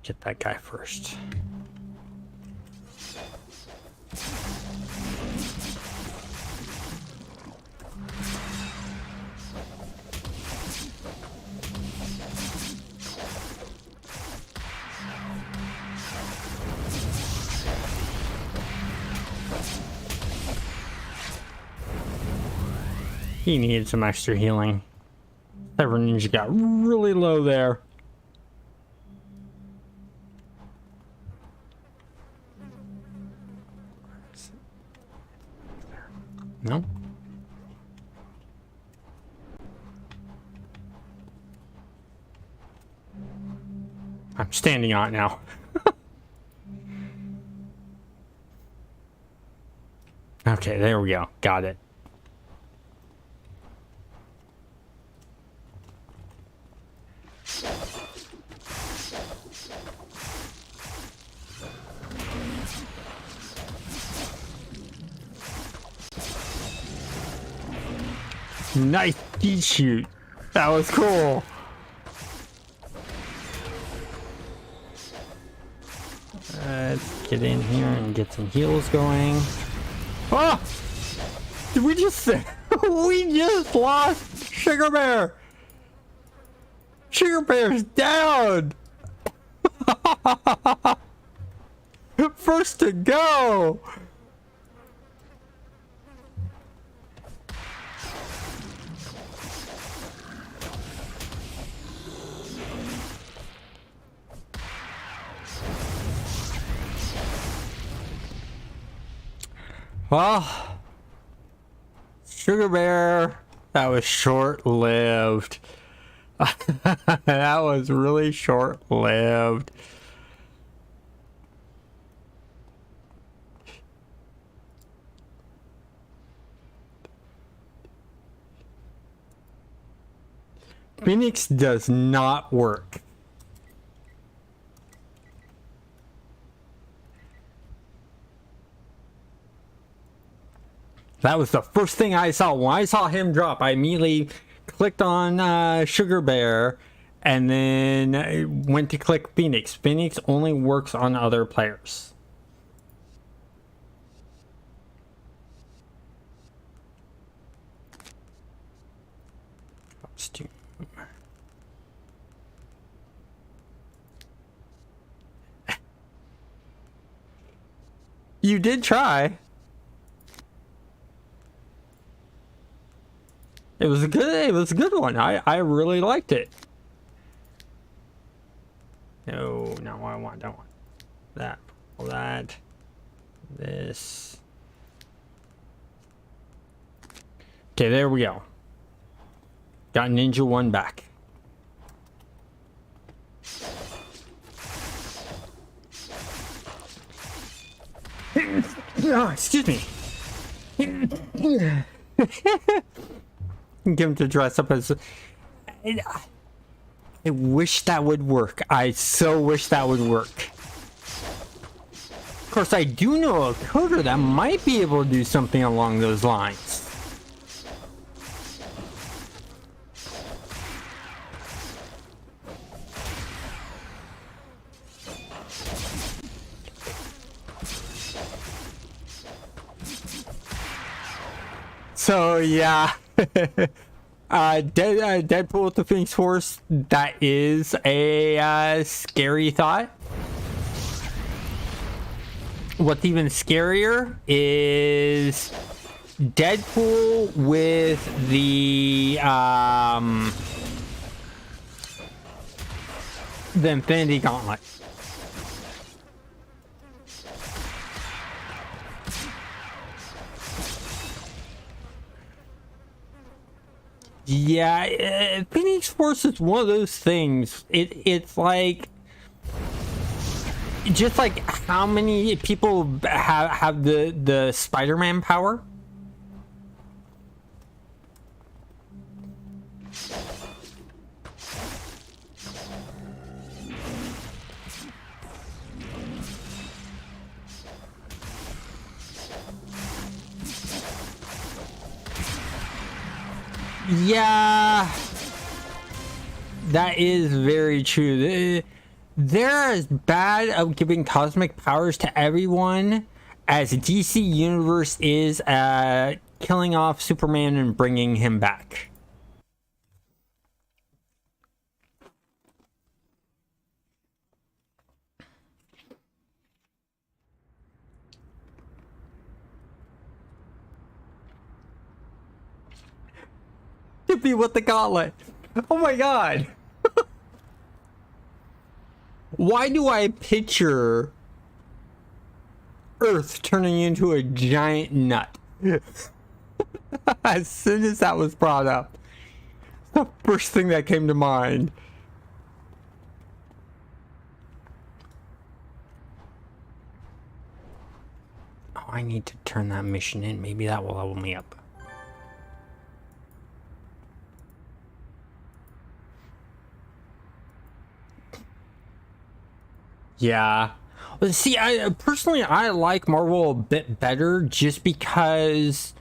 get that guy first. He needed some extra healing. Cyber Ninja got really low there. No. I'm standing on it now. Okay, there we go. Got it. Nice deep shoot. That was cool. Let's get in here and get some heals going. Oh! Did we just we just lost Sugar Bear. Sugar Bear's down. First to go. Well, Sugar Bear, that was short-lived. That was really short-lived. Phoenix does not work. That was the first thing I saw. When I saw him drop, I immediately clicked on Sugar Bear and then I went to click Phoenix. Phoenix only works on other players. You did try. It was a good one. I really liked it. No, I don't want that. All that. This. Okay, there we go. Got Ninja 1 back. Oh, excuse me. Get him to dress up as... I wish that would work. I so wish that would work. Of course, I do know a coder that might be able to do something along those lines. So, yeah. Deadpool with the Phoenix Force, that is a scary thought. What's even scarier is Deadpool with the Infinity Gauntlet. Yeah, Phoenix Force is one of those things. It's like, just like how many people have the Spider-Man power? Yeah, that is very true. they're as bad of giving cosmic powers to everyone as DC Universe is at killing off Superman and bringing him back. Hit me with the gauntlet. Oh my god. Why do I picture Earth turning into a giant nut? As soon as that was brought up, the first thing that came to mind. Oh, I need to turn that mission in. Maybe that will level me up. Yeah. Well, see, I personally like Marvel a bit better just because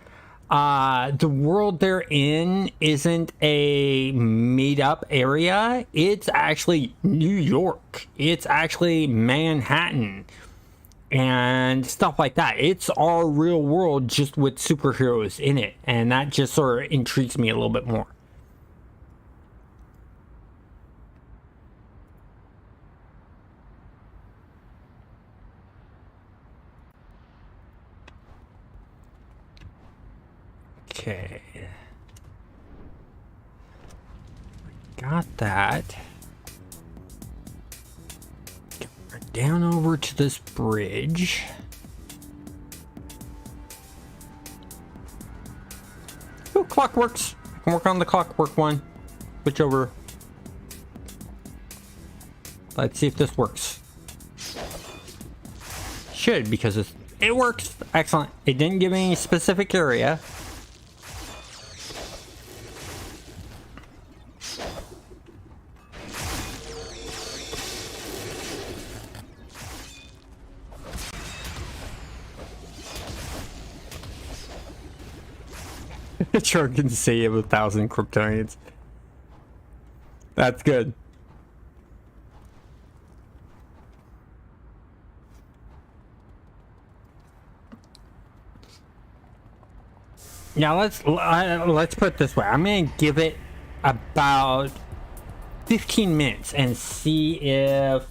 the world they're in isn't a made up area. It's actually New York. It's actually Manhattan and stuff like that. It's our real world just with superheroes in it, and that just sort of intrigues me a little bit more. Okay. Got that. We're down over to this bridge. Oh, clock works. I can work on the clockwork one. Switch over. Let's see if this works. Should, because it works. Excellent. It didn't give any specific area. Sure can save 1,000 Kryptonians. That's good. Now let's put it this way. I'm gonna give it about 15 minutes and see if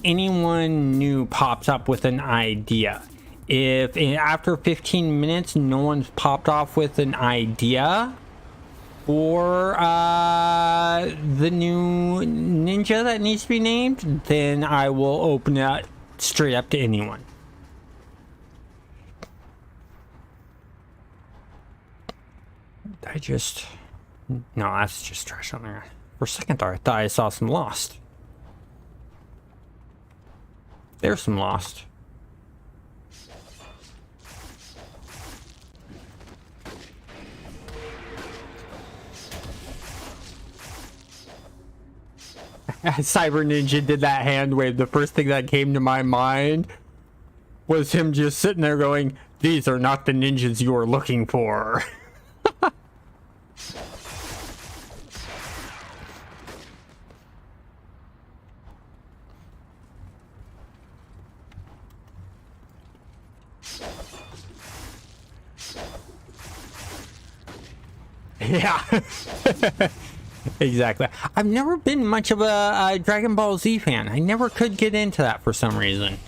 anyone new pops up with an idea. If after 15 minutes no one's popped off with an idea for the new ninja that needs to be named, then I will open it straight up to anyone. No, that's just trash on there. For a second there, I thought I saw some Lost. There's some Lost. Cyber Ninja did that hand wave. The first thing that came to my mind was him just sitting there going, "These are not the ninjas you are looking for." Yeah. Exactly. I've never been much of a Dragon Ball Z fan. I never could get into that for some reason.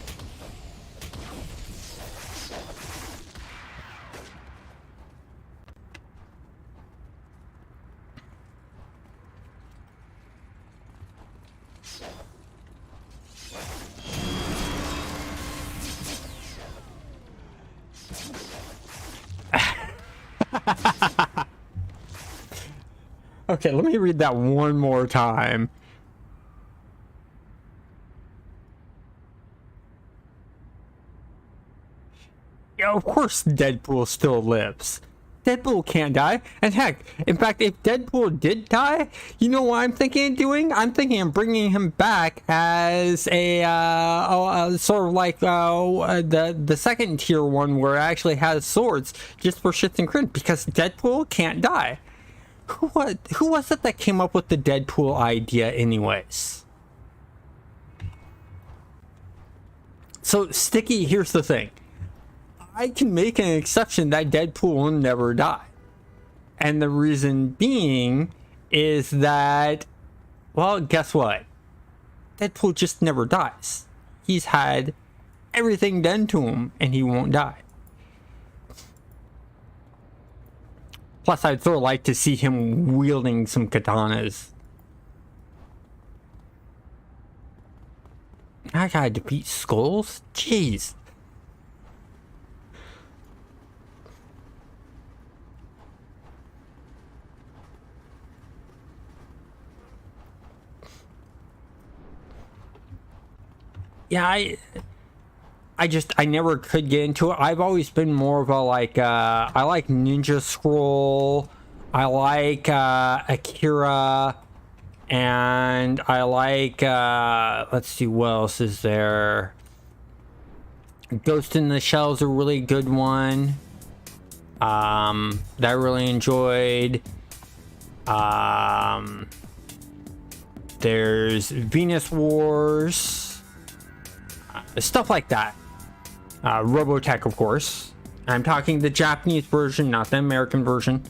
Okay, let me read that one more time. Yeah, of course Deadpool still lives. Deadpool can't die. And heck, in fact, if Deadpool did die, you know what I'm thinking of doing? I'm thinking of bringing him back as a sort of like the second tier one where it actually has swords, just for shits and grins, because Deadpool can't die. Who was it that came up with the Deadpool idea anyways? So, Sticky, here's the thing. I can make an exception that Deadpool will never die. And the reason being is that, well, guess what? Deadpool just never dies. He's had everything done to him and he won't die. Plus, I'd sort of like to see him wielding some katanas. I gotta defeat skulls? Jeez. Yeah, I never could get into it. I've always been more of a like I like Ninja Scroll, I like Akira, and I like let's see what else is there. Ghost in the Shell is a really good one. That I really enjoyed. There's Venus Wars, stuff like that. Robotech, of course. I'm talking the Japanese version, not the American version.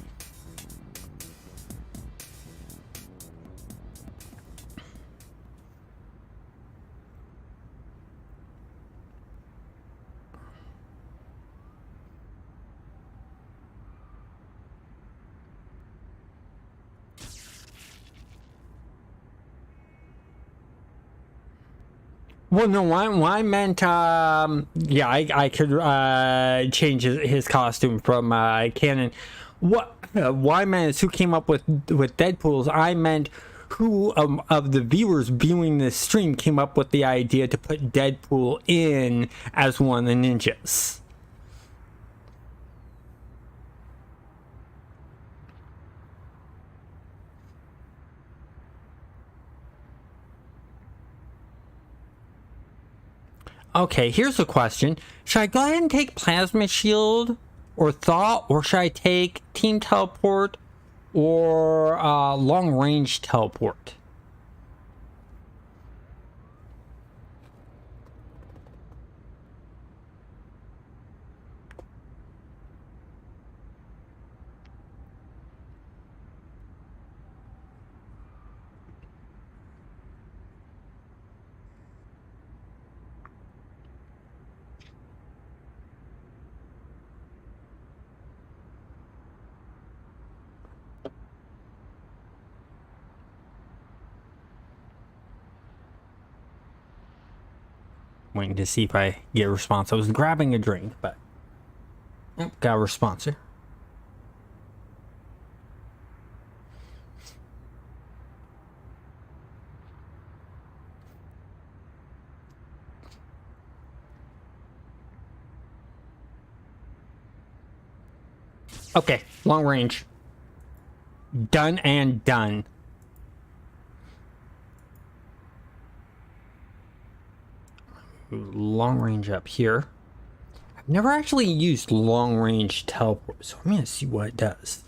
Well, no, I meant, yeah, I could change his costume from canon. What I meant is who came up with Deadpool's. I meant who of the viewers viewing this stream came up with the idea to put Deadpool in as one of the ninjas. Okay, here's a question. Should I go ahead and take Plasma Shield or Thought, or should I take Team Teleport or Long Range Teleport? Waiting to see if I get a response. I was grabbing a drink, but yep, got a response here. Okay, long range. Done and done. Long range up here. I've never actually used long range teleport, so I'm gonna see what it does.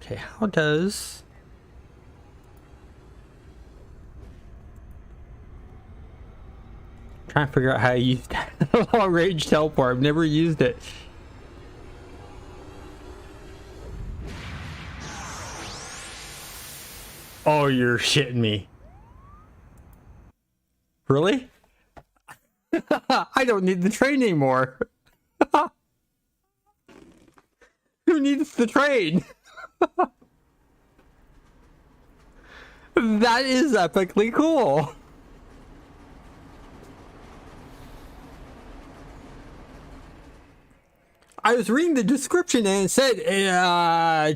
Okay, how does... Trying to figure out how to use that long range teleport. I've never used it. Oh, you're shitting me. Really? I don't need the train anymore. Who needs the train? That is epically cool. I was reading the description and it said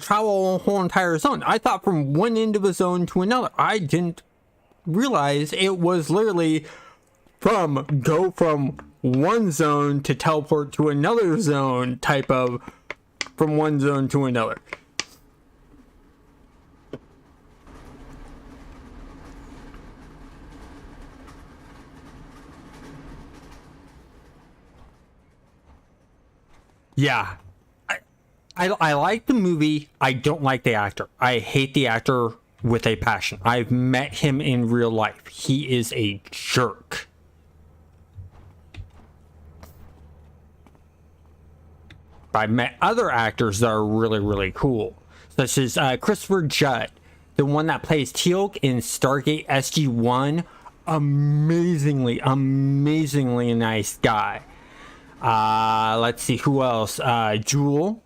travel a whole entire zone. I thought from one end of a zone to another. I didn't realize it was literally go from one zone to teleport to another zone type of from one zone to another. Yeah, I like the movie. I don't like the actor. I hate the actor with a passion. I've met him in real life. He is a jerk. I've met other actors that are really, really cool, such as Christopher Judd, the one that plays Teal'c in Stargate SG-1. Amazingly nice guy. Let's see who else. Jewel,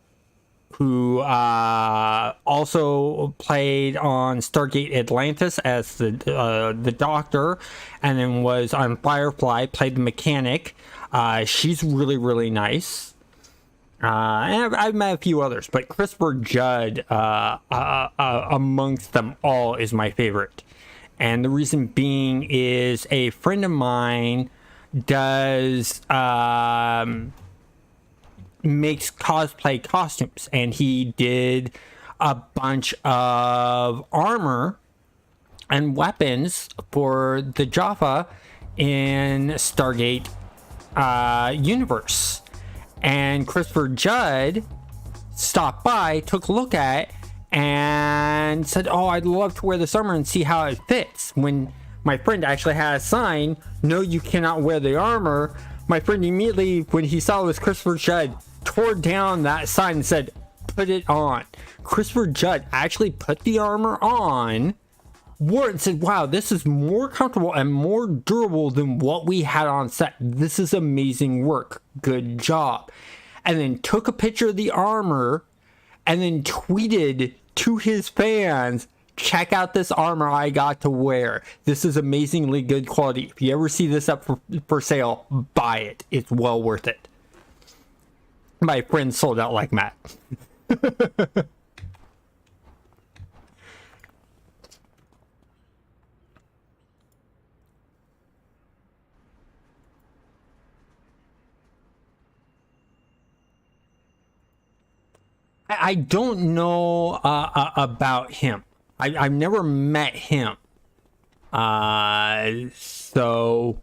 who also played on Stargate Atlantis as the Doctor, and then was on Firefly, played the mechanic. She's really nice. And I've met a few others, but Christopher Judd amongst them all is my favorite. And the reason being is a friend of mine does makes cosplay costumes, and he did a bunch of armor and weapons for the Jaffa in Stargate universe. And Christopher Judd stopped by, took a look at it, and said, "Oh, I'd love to wear this armor and see how it fits." When my friend actually had a sign, "No, you cannot wear the armor," my friend immediately, when he saw it was Christopher Judd, tore down that sign and said, "Put it on." Christopher Judd actually put the armor on, wore it, and said, "Wow, this is more comfortable and more durable than what we had on set. This is amazing work. Good job." And then took a picture of the armor and then tweeted to his fans, "Check out this armor I got to wear. This is amazingly good quality. If you ever see this up for sale, buy it. It's well worth it." My friend sold out like Matt. I don't know about him. I've never met him. So,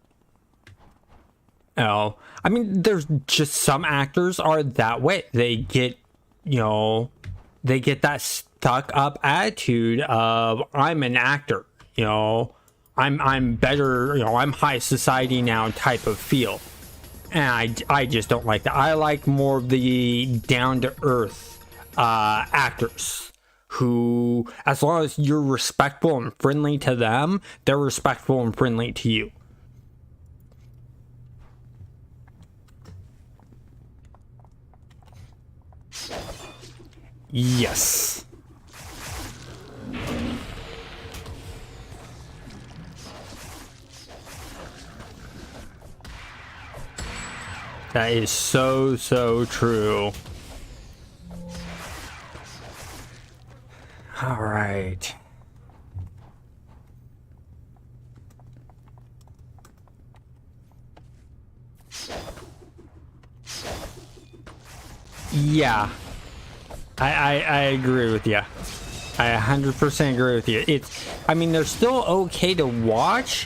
you know, I mean, there's just some actors are that way. They get, they get that stuck up attitude of, "I'm an actor, I'm better, I'm high society now" type of feel. And I just don't like that. I like more of the down to earth actors who, as long as you're respectful and friendly to them, they're respectful and friendly to you. Yes. That is so true. All right. Yeah. I agree with you. I 100% agree with you. I mean, they're still okay to watch,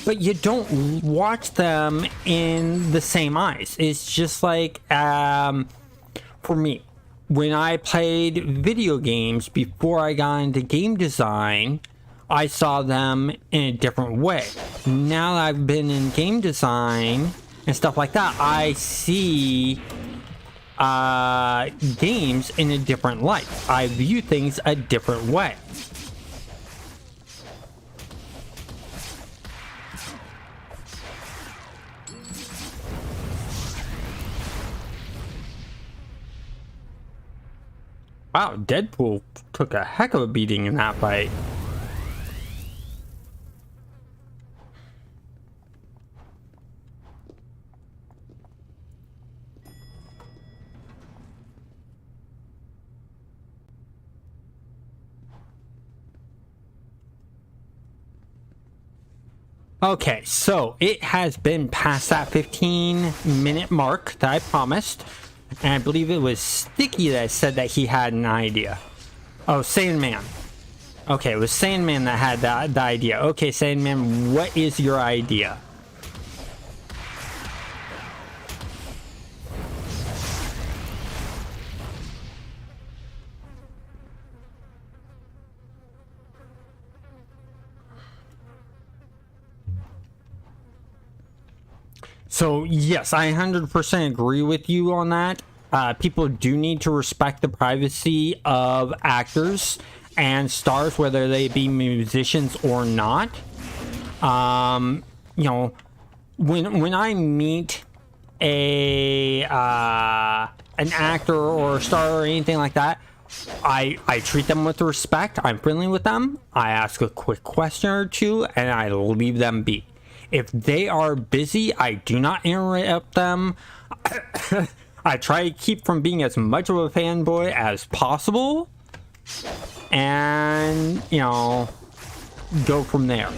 but you don't watch them in the same eyes. It's just like, for me, when I played video games before I got into game design, I saw them in a different way. Now that I've been in game design and stuff like that, I see games in a different light. I view things a different way. Wow, Deadpool took a heck of a beating in that fight. Okay, so it has been past that 15-minute mark that I promised. And I believe it was Sticky that said that he had an idea. Oh, Sandman. Okay, it was Sandman that had the idea. Okay, Sandman, what is your idea? So yes, I 100% agree with you on that. People do need to respect the privacy of actors and stars, whether they be musicians or not. You know, when I meet an actor or a star or anything like that, I treat them with respect. I'm friendly with them. I ask a quick question or two, and I leave them be. If they are busy, I do not interrupt them. I try to keep from being as much of a fanboy as possible, and you know, go from there.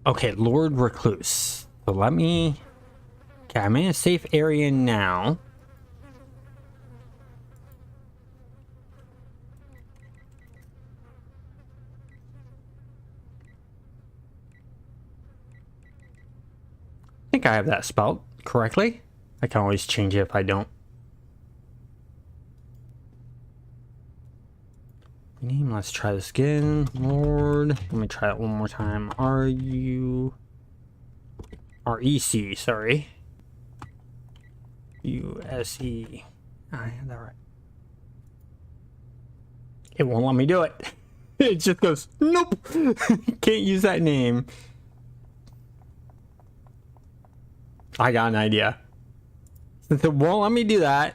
Okay, Lord Recluse. So let me... Okay, I'm in a safe area now. I think I have that spelled correctly. I can always change it if I don't. Name, let's try this again. Lord. Let me try it one more time. R-E-C, sorry. U-S-E. I had that right. It won't let me do it. It just goes, nope. Can't use that name. I got an idea. Since it won't let me do that,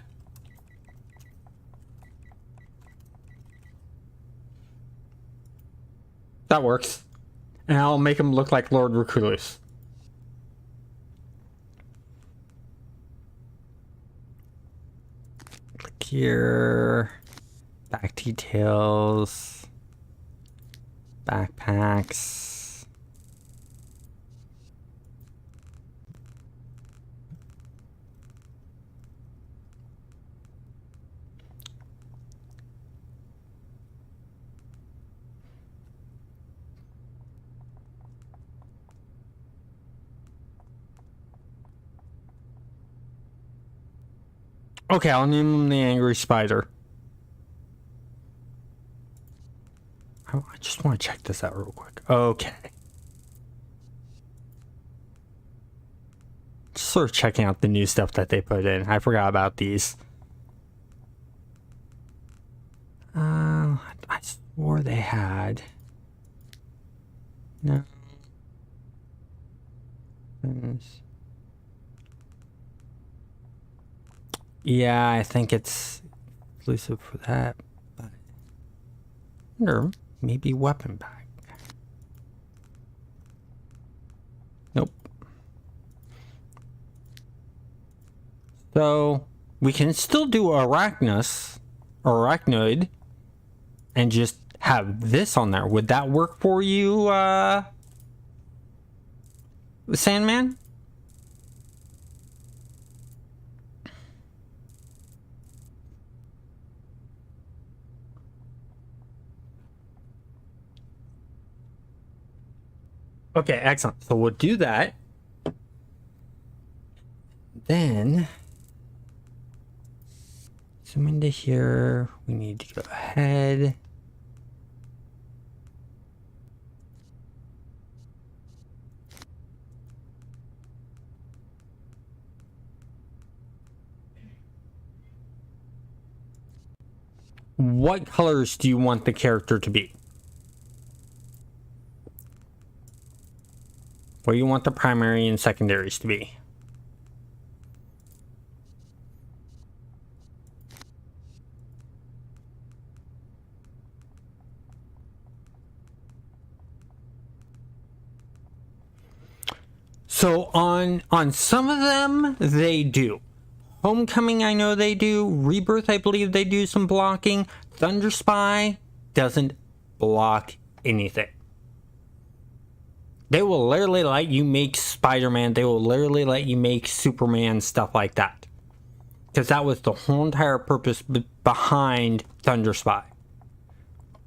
that works. And I'll make him look like Lord Recluse. Click here. Back details. Backpacks. Okay, I'll name him the Angry Spider. I just want to check this out real quick. Okay. Just sort of checking out the new stuff that they put in. I forgot about these. I swore they had. No. Yeah, I think it's exclusive for that, but I wonder, maybe weapon pack. Nope. So we can still do arachnoid, and just have this on there. Would that work for you, Sandman? Okay, excellent. So we'll do that. Then, zoom into here. We need to go ahead. What colors do you want the character to be? What do you want the primary and secondaries to be? So on some of them, they do. Homecoming, I know they do. Rebirth, I believe they do some blocking. Thunder Spy doesn't block anything. They will literally let you make Spider-Man. They will literally let you make Superman, stuff like that. Because that was the whole entire purpose behind Thunder Spy.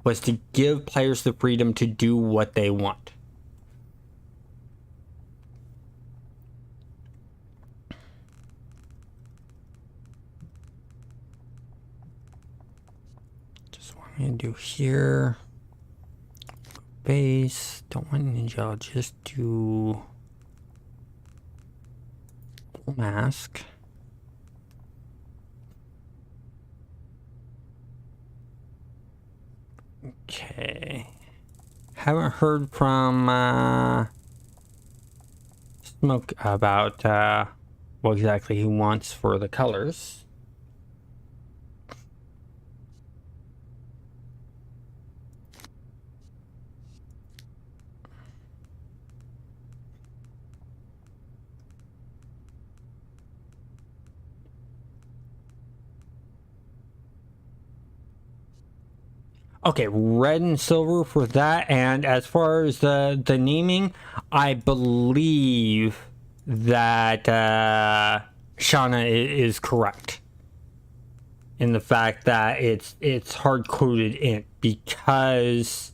Was to give players the freedom to do what they want. I'm gonna do here. Base. Don't want ninja. I'll just do mask. Okay. Haven't heard from Smoke about what exactly he wants for the colors. Okay, red and silver for that. And as far as the naming, I believe that Shauna is correct in the fact that it's hard coded in because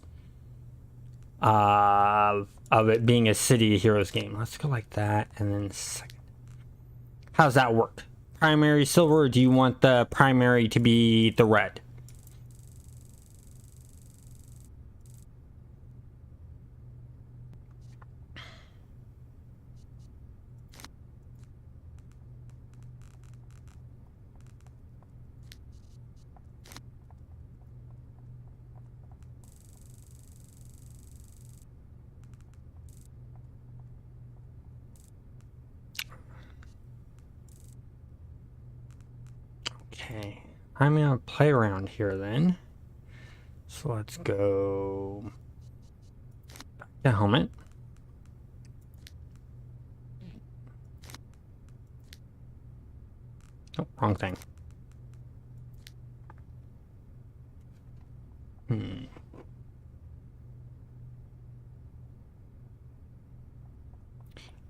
of it being a City of Heroes game. Let's go like that, and then second. How's that work? Primary silver, or do you want the primary to be the red? Okay, I'm gonna play around here then. So let's go back to helmet. Oh, wrong thing.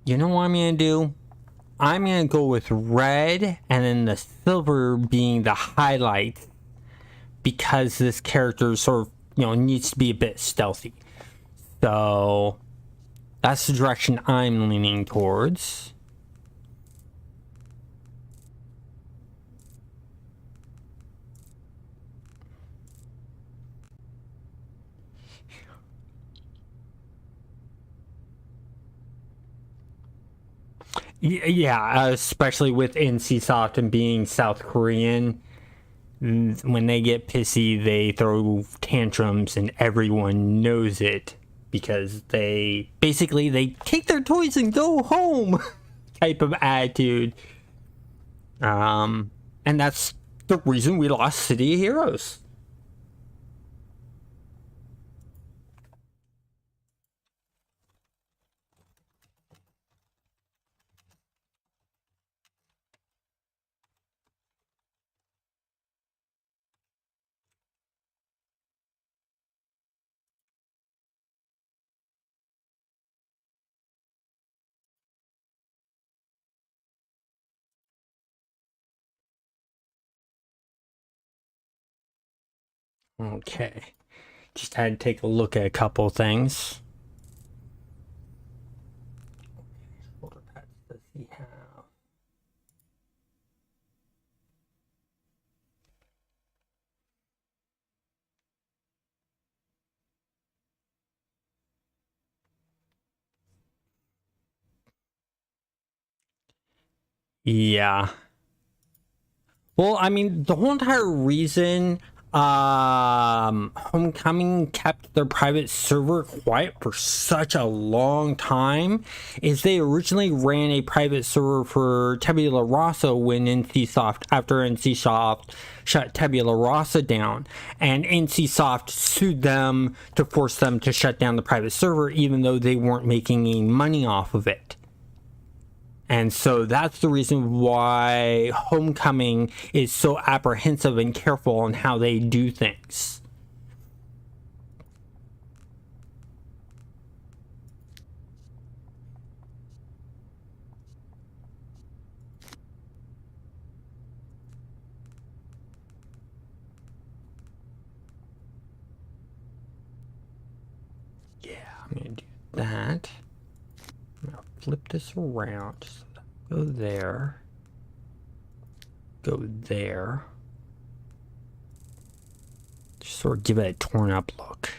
You know what I'm gonna do? I'm gonna go with red and then the silver being the highlight because this character sort of, needs to be a bit stealthy. So that's the direction I'm leaning towards. Yeah, especially with NCSoft and being South Korean. When they get pissy, they throw tantrums and everyone knows it because they take their toys and go home type of attitude. And that's the reason we lost City of Heroes. Okay. Just had to take a look at a couple things. What pets does he have? Yeah. Well, I mean, the whole entire reason Homecoming kept their private server quiet for such a long time is they originally ran a private server for Tabula Rasa when after NCSoft shut Tabula Rasa down, and NCSoft sued them to force them to shut down the private server even though they weren't making any money off of it. And so that's the reason why Homecoming is so apprehensive and careful on how they do things. Yeah, I'm going to do that. I'm going to flip this around. Go there. Go there. Just sort of give it a torn up look.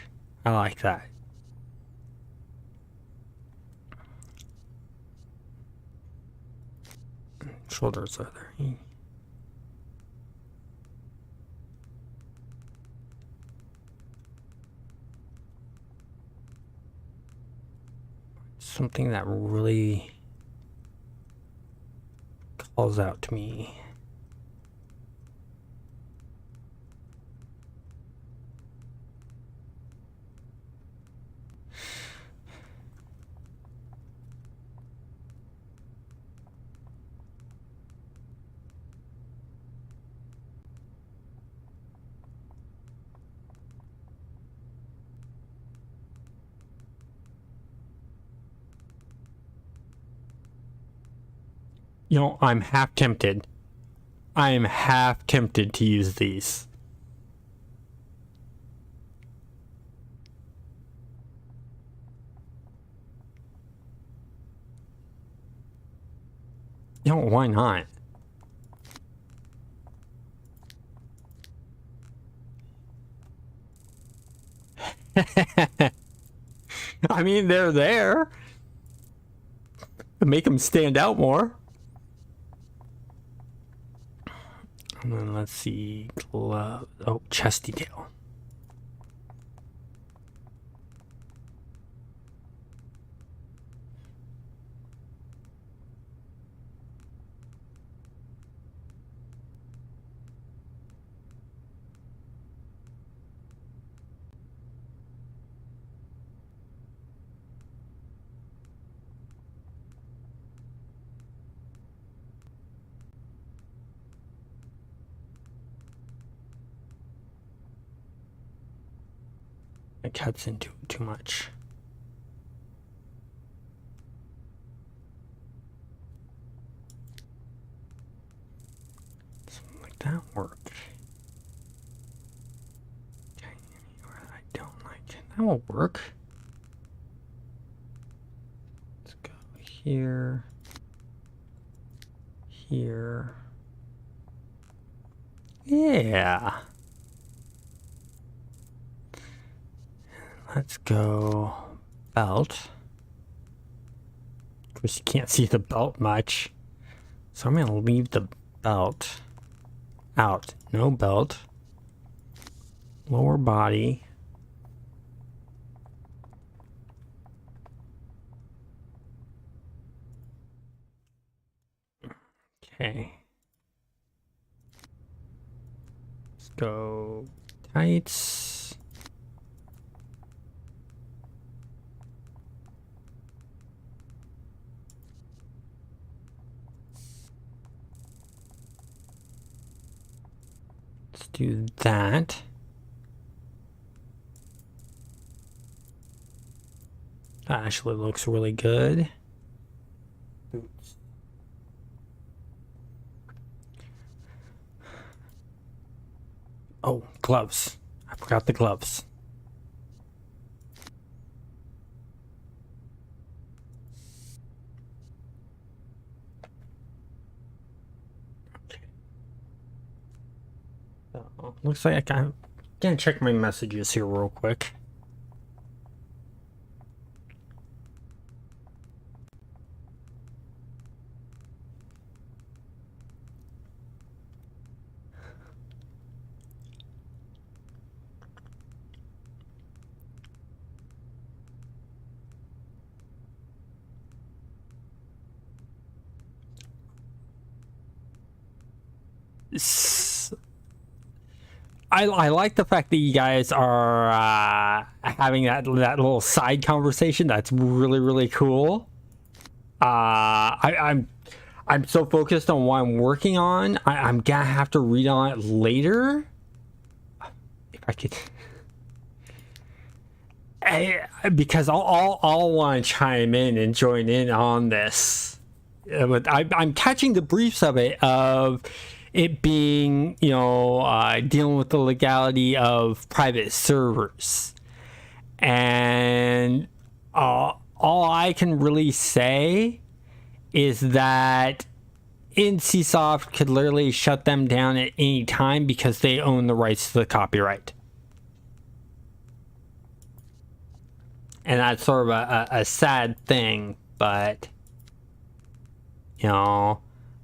I like that. Shoulders are there. Something that really calls out to me. You know, I'm half tempted. I am half tempted to use these. You know, why not? I mean, they're there. Make them stand out more. And then let's see, glove. Oh, chest detail. It cuts into too much. Something like that work. Okay, anywhere I don't like it. That will work. Let's go here. Here. Yeah. Let's go belt. Of course, you can't see the belt much. So I'm going to leave the belt out. No belt. Lower body. Okay. Let's go tights. Do that. That actually looks really good. Boots. Oh, gloves. I forgot the gloves. Looks like I'm gonna check my messages here real quick. I like the fact that you guys are having that little side conversation. That's really cool. I'm so focused on what I'm working on. I'm gonna have to read on it later. If I could, because I'll want to chime in and join in on this. But I'm catching the briefs of it being, you know, dealing with the legality of private servers. And all I can really say is that NCSoft could literally shut them down at any time because they own the rights to the copyright. and that's sort of a sad thing, but you know,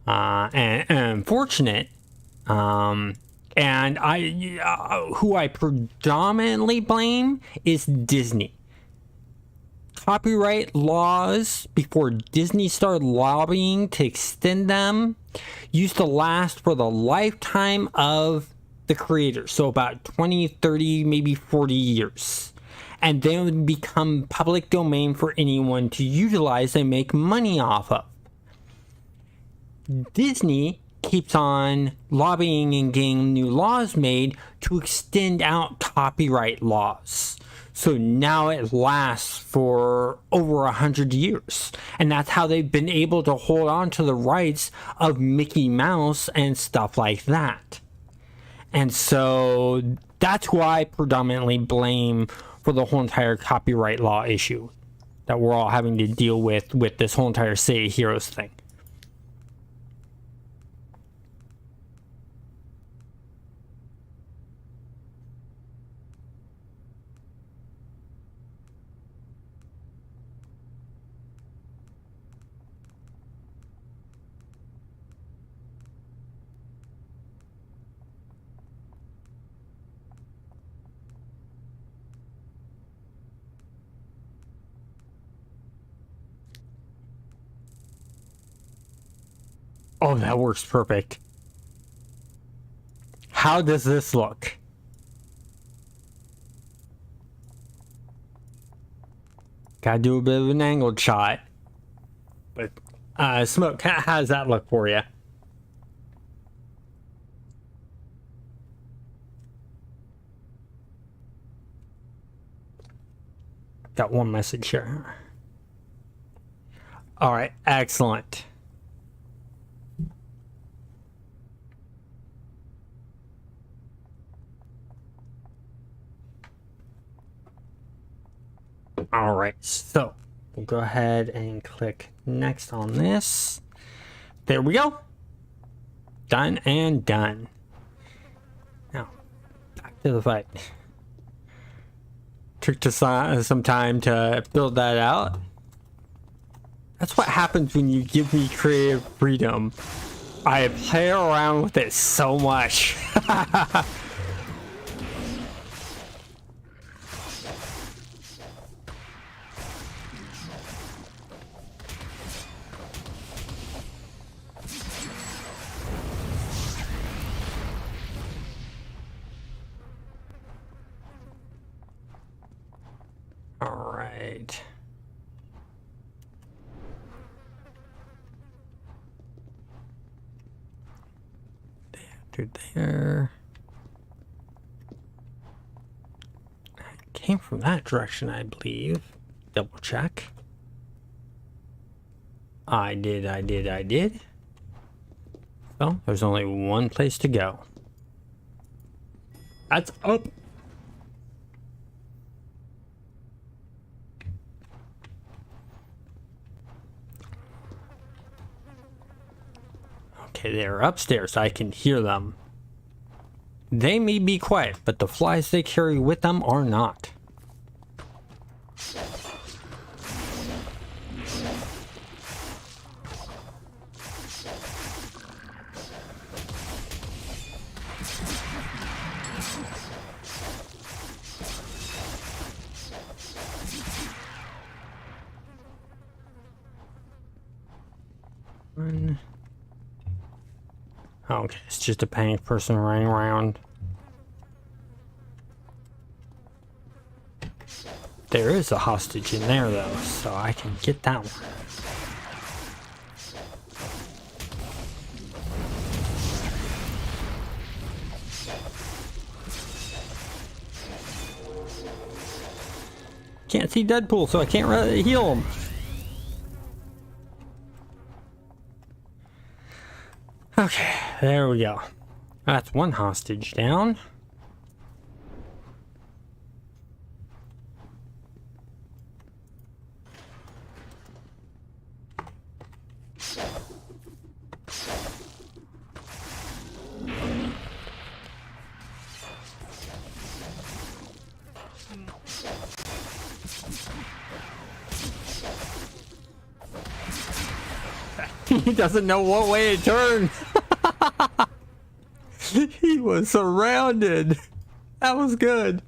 and unfortunate. And who I predominantly blame is Disney. Copyright laws, before Disney started lobbying to extend them, used to last for the lifetime of the creators. So about 20, 30, maybe 40 years. And then it would become public domain for anyone to utilize and make money off of. Disney keeps on lobbying and getting new laws made to extend out copyright laws. So now it lasts for over 100 years. And that's how they've been able to hold on to the rights of Mickey Mouse and stuff like that. And so that's who I predominantly blame for the whole entire copyright law issue that we're all having to deal with this whole entire City of Heroes thing. Oh, that works perfect. How does this look? Gotta do a bit of an angled shot. But, Smoke, how does that look for you? Got one message here. All right, excellent. All right, so we'll go ahead and click next on this. There we go. Done and done. Now, back to the fight. Took some time to build that out. That's what happens when you give me creative freedom. I play around with it so much. All right. There. Came from that direction, I believe. Double check. I did. So, there's only one place to go. That's up. Okay, they're upstairs. I can hear them. They may be quiet, but the flies they carry with them are not. Okay, it's just a panicked person running around. There is a hostage in there, though, so I can get that one. Can't see Deadpool, so I can't really heal him. Okay, there we go. That's one hostage down. He doesn't know what way to turn. He was surrounded. That was good.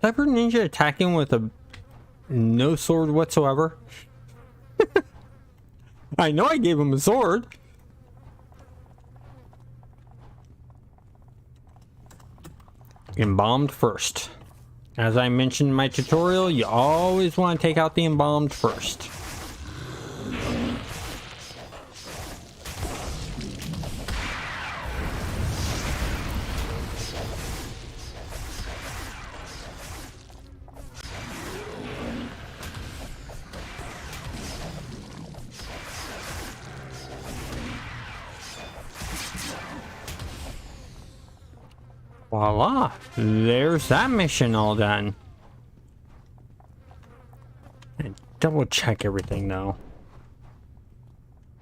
Cyber Ninja attacking with a no sword whatsoever. I know I gave him a sword. Embalmed first. As I mentioned in my tutorial, you always want to take out the embalmed first. Voila, there's that mission all done. And double check everything though.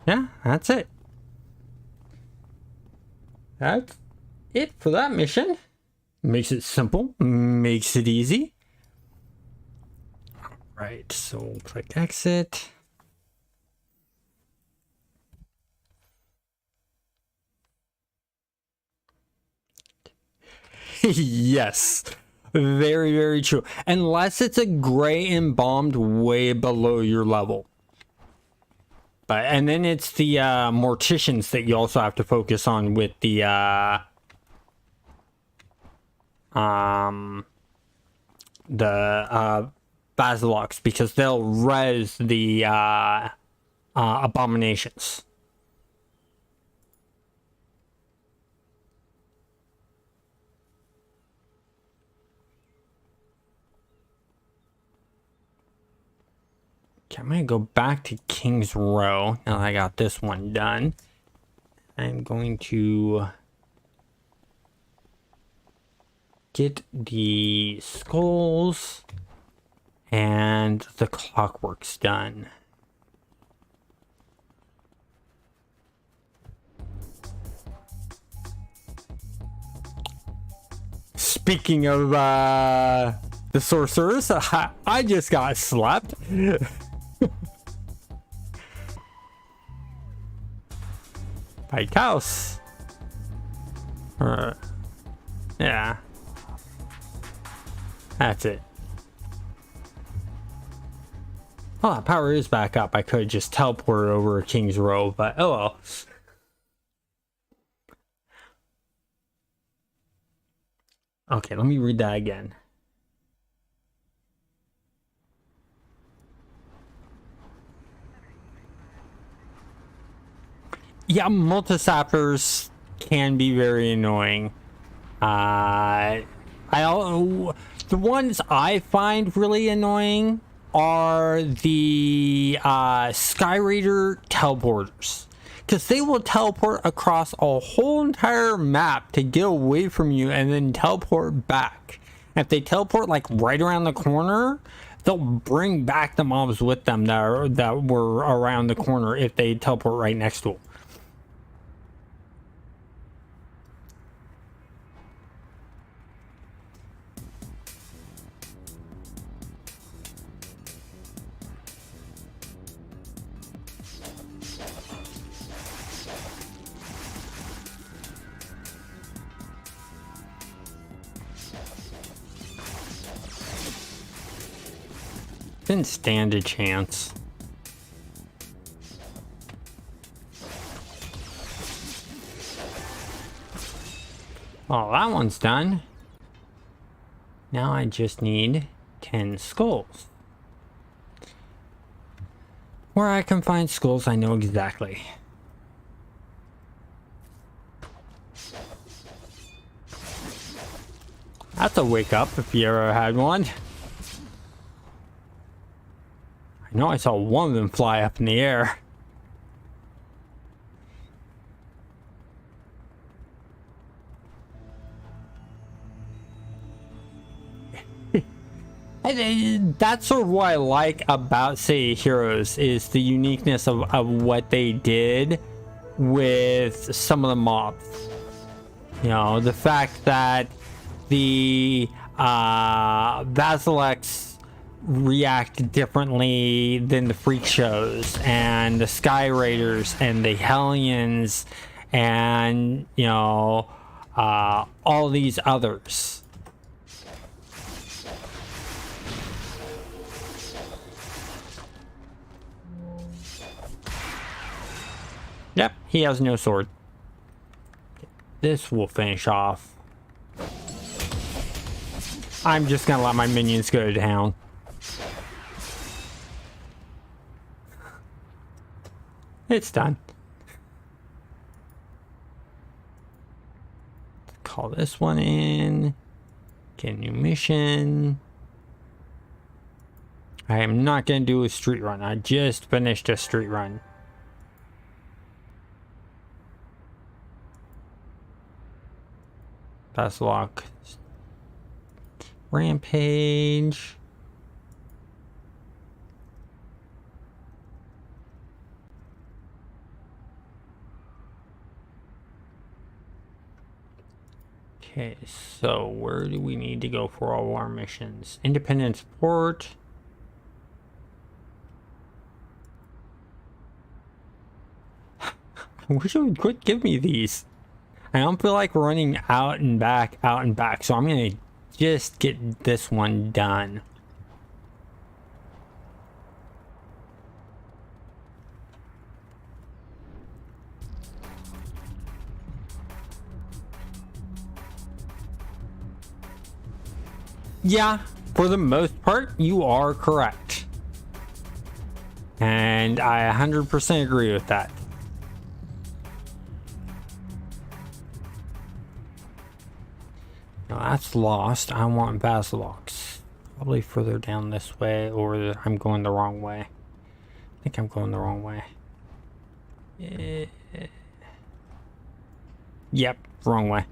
Yeah, that's it. That's it for that mission. Makes it simple, makes it easy. All right, so click exit. Yes, very, very true. Unless it's a gray embalmed way below your level. But and then it's the morticians that you also have to focus on with the Basilox, because they'll res the abominations. Okay, I'm gonna go back to King's Row now that I got this one done. I'm going to get the skulls and the clockworks done. Speaking of the sorcerers, I just got slapped. Pike House. Yeah. That's it. Oh, that power is back up. I could just teleport over King's Row, but oh well. Okay, let me read that again. Yeah, multi-sappers can be very annoying. The ones I find really annoying are the Sky Raider teleporters, because they will teleport across a whole entire map to get away from you and then teleport back. And if they teleport like right around the corner, they'll bring back the mobs with them that were around the corner if they teleport right next to them. Didn't stand a chance. Oh, that one's done. Now I just need 10 skulls. Where I can find skulls, I know exactly. That's a wake up if you ever had one. I know I saw one of them fly up in the air. That's sort of what I like about City of Heroes, is the uniqueness of what they did with some of the mobs. You know, the fact that the Basilex react differently than the freak shows and the Sky Raiders and the Hellions and, you know, all these others. Yep, he has no sword. This will finish off. I'm just gonna let my minions go to town. It's done. Call this one in. Get a new mission. I am not gonna do a street run. I just finished a street run. Pass lock. Rampage. Okay, so where do we need to go for all our missions? Independence Port. I wish it would quit give me these. I don't feel like running out and back, so I'm gonna just get this one done. Yeah, for the most part, you are correct. And I 100% agree with that. Now that's lost. I want Basilex. Probably further down this way, or I'm going the wrong way. I think I'm going the wrong way. Yep, wrong way.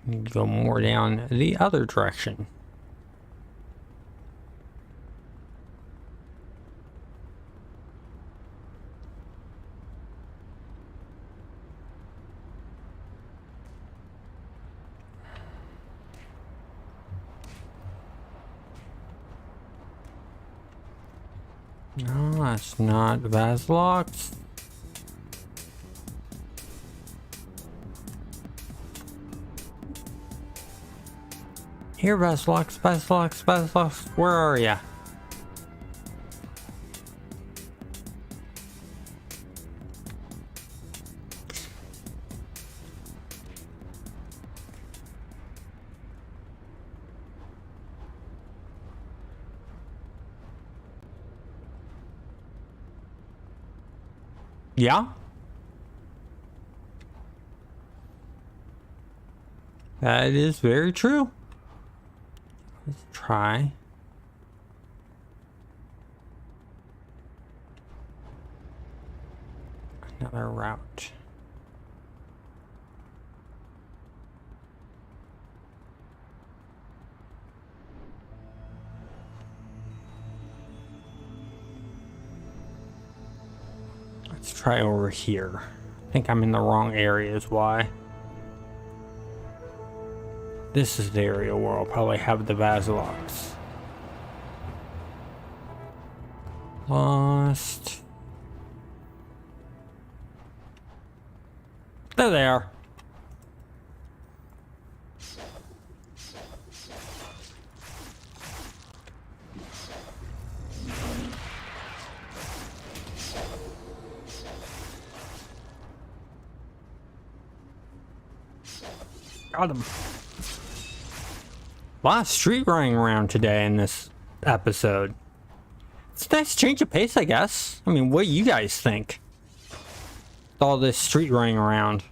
Need to go more down the other direction. No, that's not Basilex. Here, Basilex, where are ya? Yeah? That is very true. Let's try. Another route. Let's try over here. I think I'm in the wrong area is why. This is the area where I'll probably have the Basilex. Lost. There they are. Got him. A lot of street running around today in this episode. It's a nice change of pace, I guess. I mean, what do you guys think? All this street running around.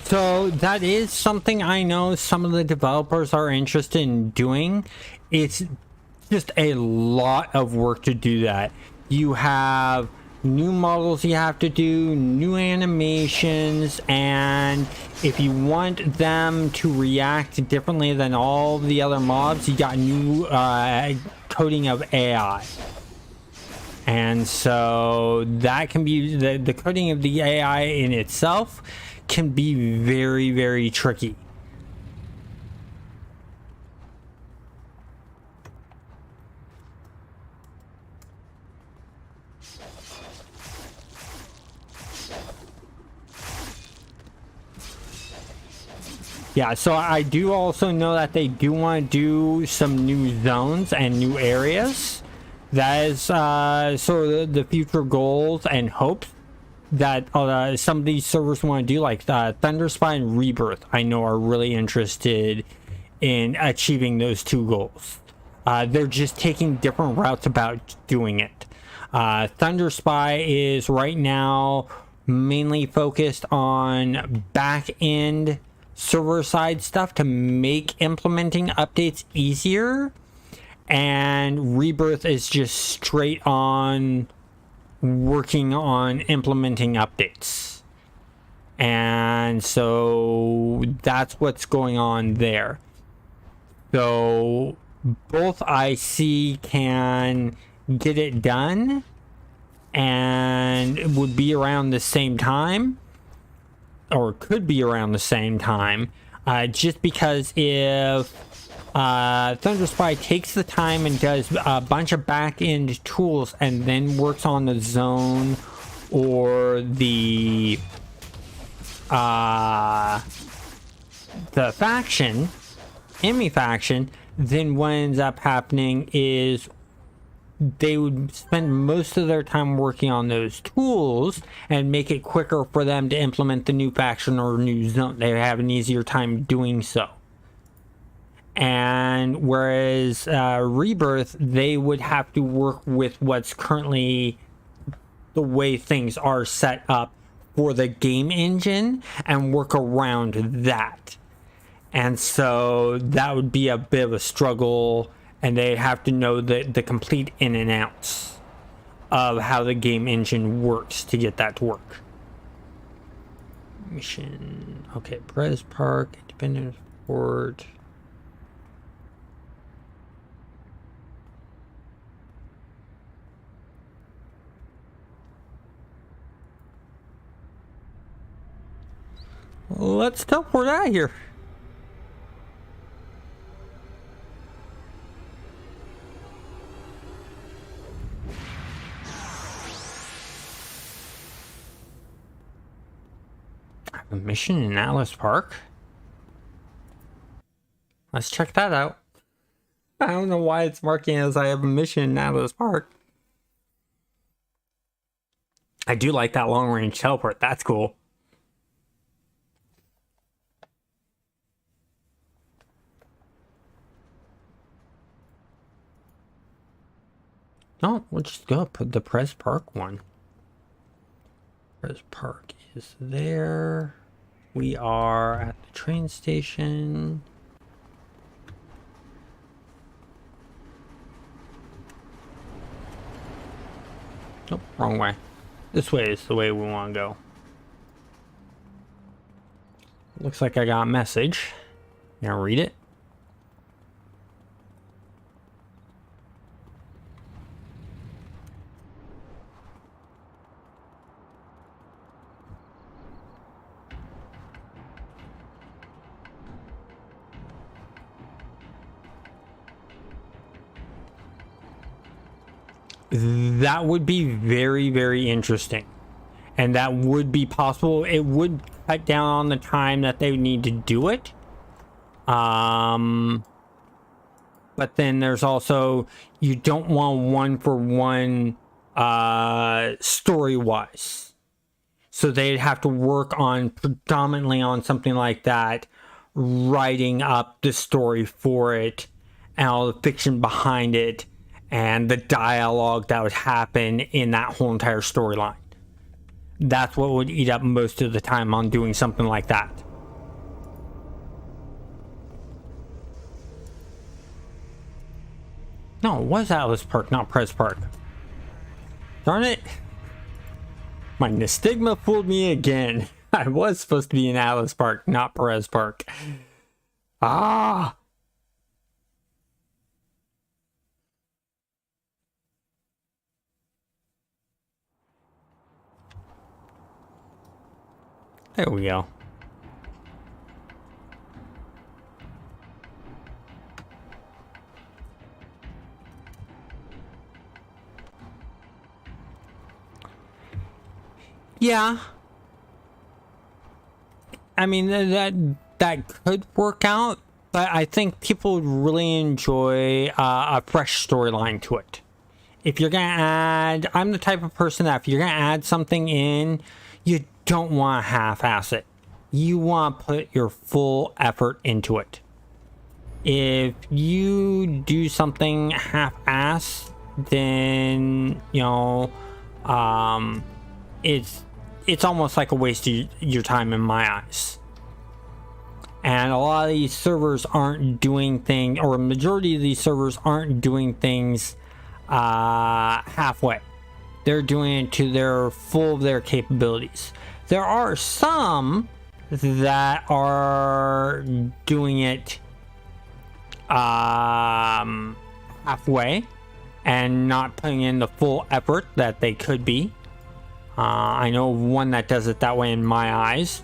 So that is something I know some of the developers are interested in doing. It's just a lot of work to do that. You have new models you have to do, new animations, and if you want them to react differently than all the other mobs, you got new coding of AI. And so that can be the coding of the AI in itself can be very, very tricky. Yeah, so I do also know that they do want to do some new zones and new areas. That is sort of the future goals and hopes that some of these servers want to do, like Thunder Spy and Rebirth. I know are really interested in achieving those two goals. They're just taking different routes about doing it. Thunder Spy is right now mainly focused on back-end server-side stuff to make implementing updates easier, and Rebirth is just straight on working on implementing updates. And so that's what's going on there. So both I see can get it done, and it would be around the same time, or could be around the same time, just because if Thunder Spy takes the time and does a bunch of back-end tools and then works on the zone or the faction, enemy faction, then what ends up happening is they would spend most of their time working on those tools and make it quicker for them to implement the new faction or new zone. They have an easier time doing so. And whereas Rebirth, they would have to work with what's currently the way things are set up for the game engine and work around that. And so that would be a bit of a struggle, and they have to know the complete in and outs of how the game engine works to get that to work. Mission. Okay, Perez Park, Independence Port. Let's teleport out of here. I have a mission in Atlas Park. Let's check that out. I don't know why it's marking as I have a mission in Atlas Park. I do like that long range teleport. That's cool. No, we'll just go put the Press Park one. Press Park is there. We are at the train station. Nope, wrong way. This way is the way we want to go. Looks like I got a message. Now read it. That would be very, very interesting. And that would be possible. It would cut down on the time that they need to do it. But then there's also, you don't want one for one story-wise. So they'd have to work on predominantly on something like that, writing up the story for it, and all the fiction behind it, and the dialogue that would happen in that whole entire storyline. That's what would eat up most of the time on doing something like that. No, it was Atlas Park, not Prez Park. Darn it. My Nystigma fooled me again. I was supposed to be in Atlas Park, not Perez Park. Ah! There we go. Yeah. I mean, that could work out, but I think people would really enjoy a fresh storyline to it. If you're gonna add, I'm the type of person that if you're gonna add something in, you don't want to half-ass it. You want to put your full effort into it. If you do something half-ass, then it's almost like a waste of your time in my eyes. And a lot of these servers aren't doing things, or a majority of these servers aren't doing things halfway. They're doing it to their full of their capabilities. There are some that are doing it halfway and not putting in the full effort that they could be. I know one that does it that way in my eyes.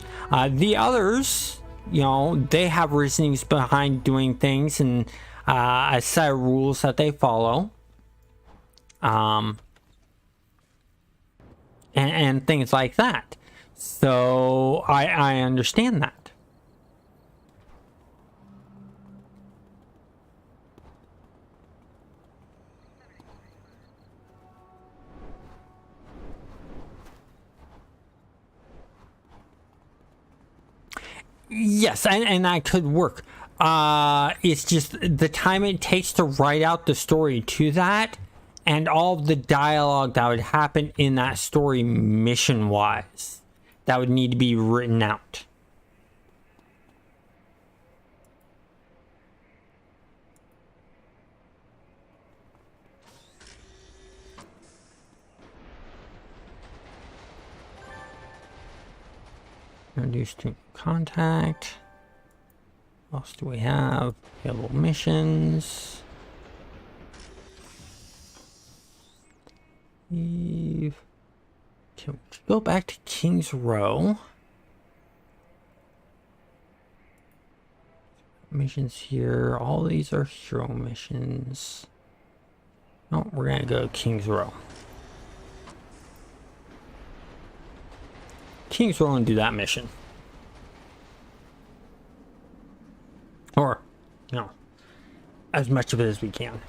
The others, they have reasonings behind doing things and a set of rules that they follow. And things like that. So I understand that. Yes, and that could work. It's just the time it takes to write out the story to that, and all of the dialogue that would happen in that story mission-wise, that would need to be written out. Reduce to contact. What else do we have? Available missions. Leave. Can we go back to King's Row? Missions here. All these are hero missions. No, we're gonna go King's Row. King's Row and do that mission. Or, as much of it as we can.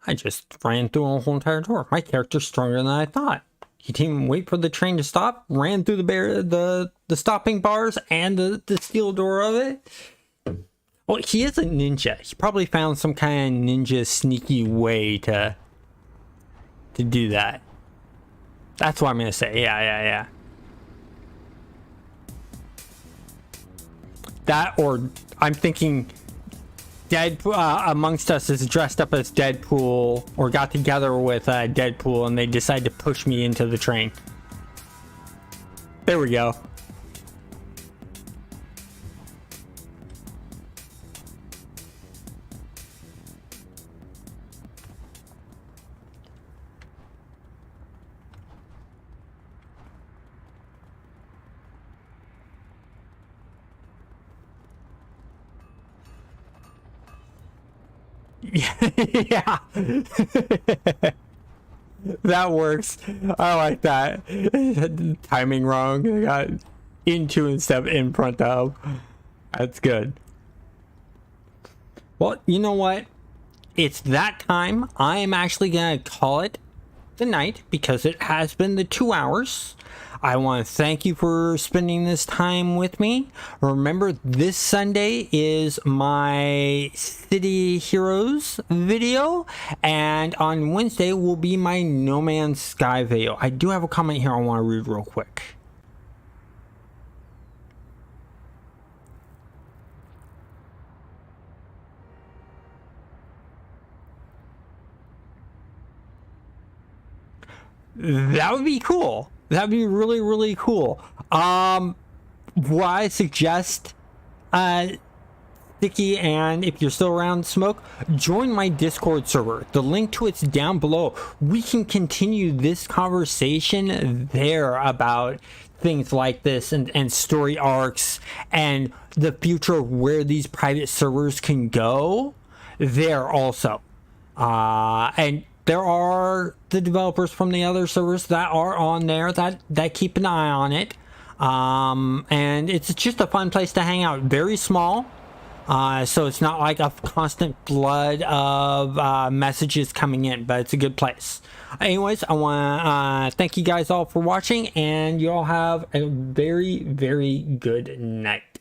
I just ran through a whole entire door. My character's stronger than I thought. He didn't even wait for the train to stop, ran through the stopping bars and the steel door of it. Well, he is a ninja. He probably found some kind of ninja sneaky way to do that. That's what I'm gonna say. Yeah. That, or I'm thinking Deadpool amongst us is dressed up as Deadpool, or got together with Deadpool, and they decide to push me into the train. There we go. Yeah. That works. I like that. Timing wrong. I got into instead of in front of. That's good. Well, you know what? It's that time. I am actually gonna call it the night because it has been the 2 hours. I want to thank you for spending this time with me. Remember, this Sunday is my City Heroes video, and on Wednesday will be my No Man's Sky video. I do have a comment here I want to read real quick. That would be cool. That'd be really, really cool. What I suggest, Sticky, and if you're still around, Smoke, join my Discord server. The link to it's down below. We can continue this conversation there about things like this and story arcs and the future of where these private servers can go there also. And there are the developers from the other servers that are on there that keep an eye on it. And it's just a fun place to hang out. Very small. So it's not like a constant flood of messages coming in, but it's a good place. Anyways, I want to thank you guys all for watching, and you all have a very, very good night.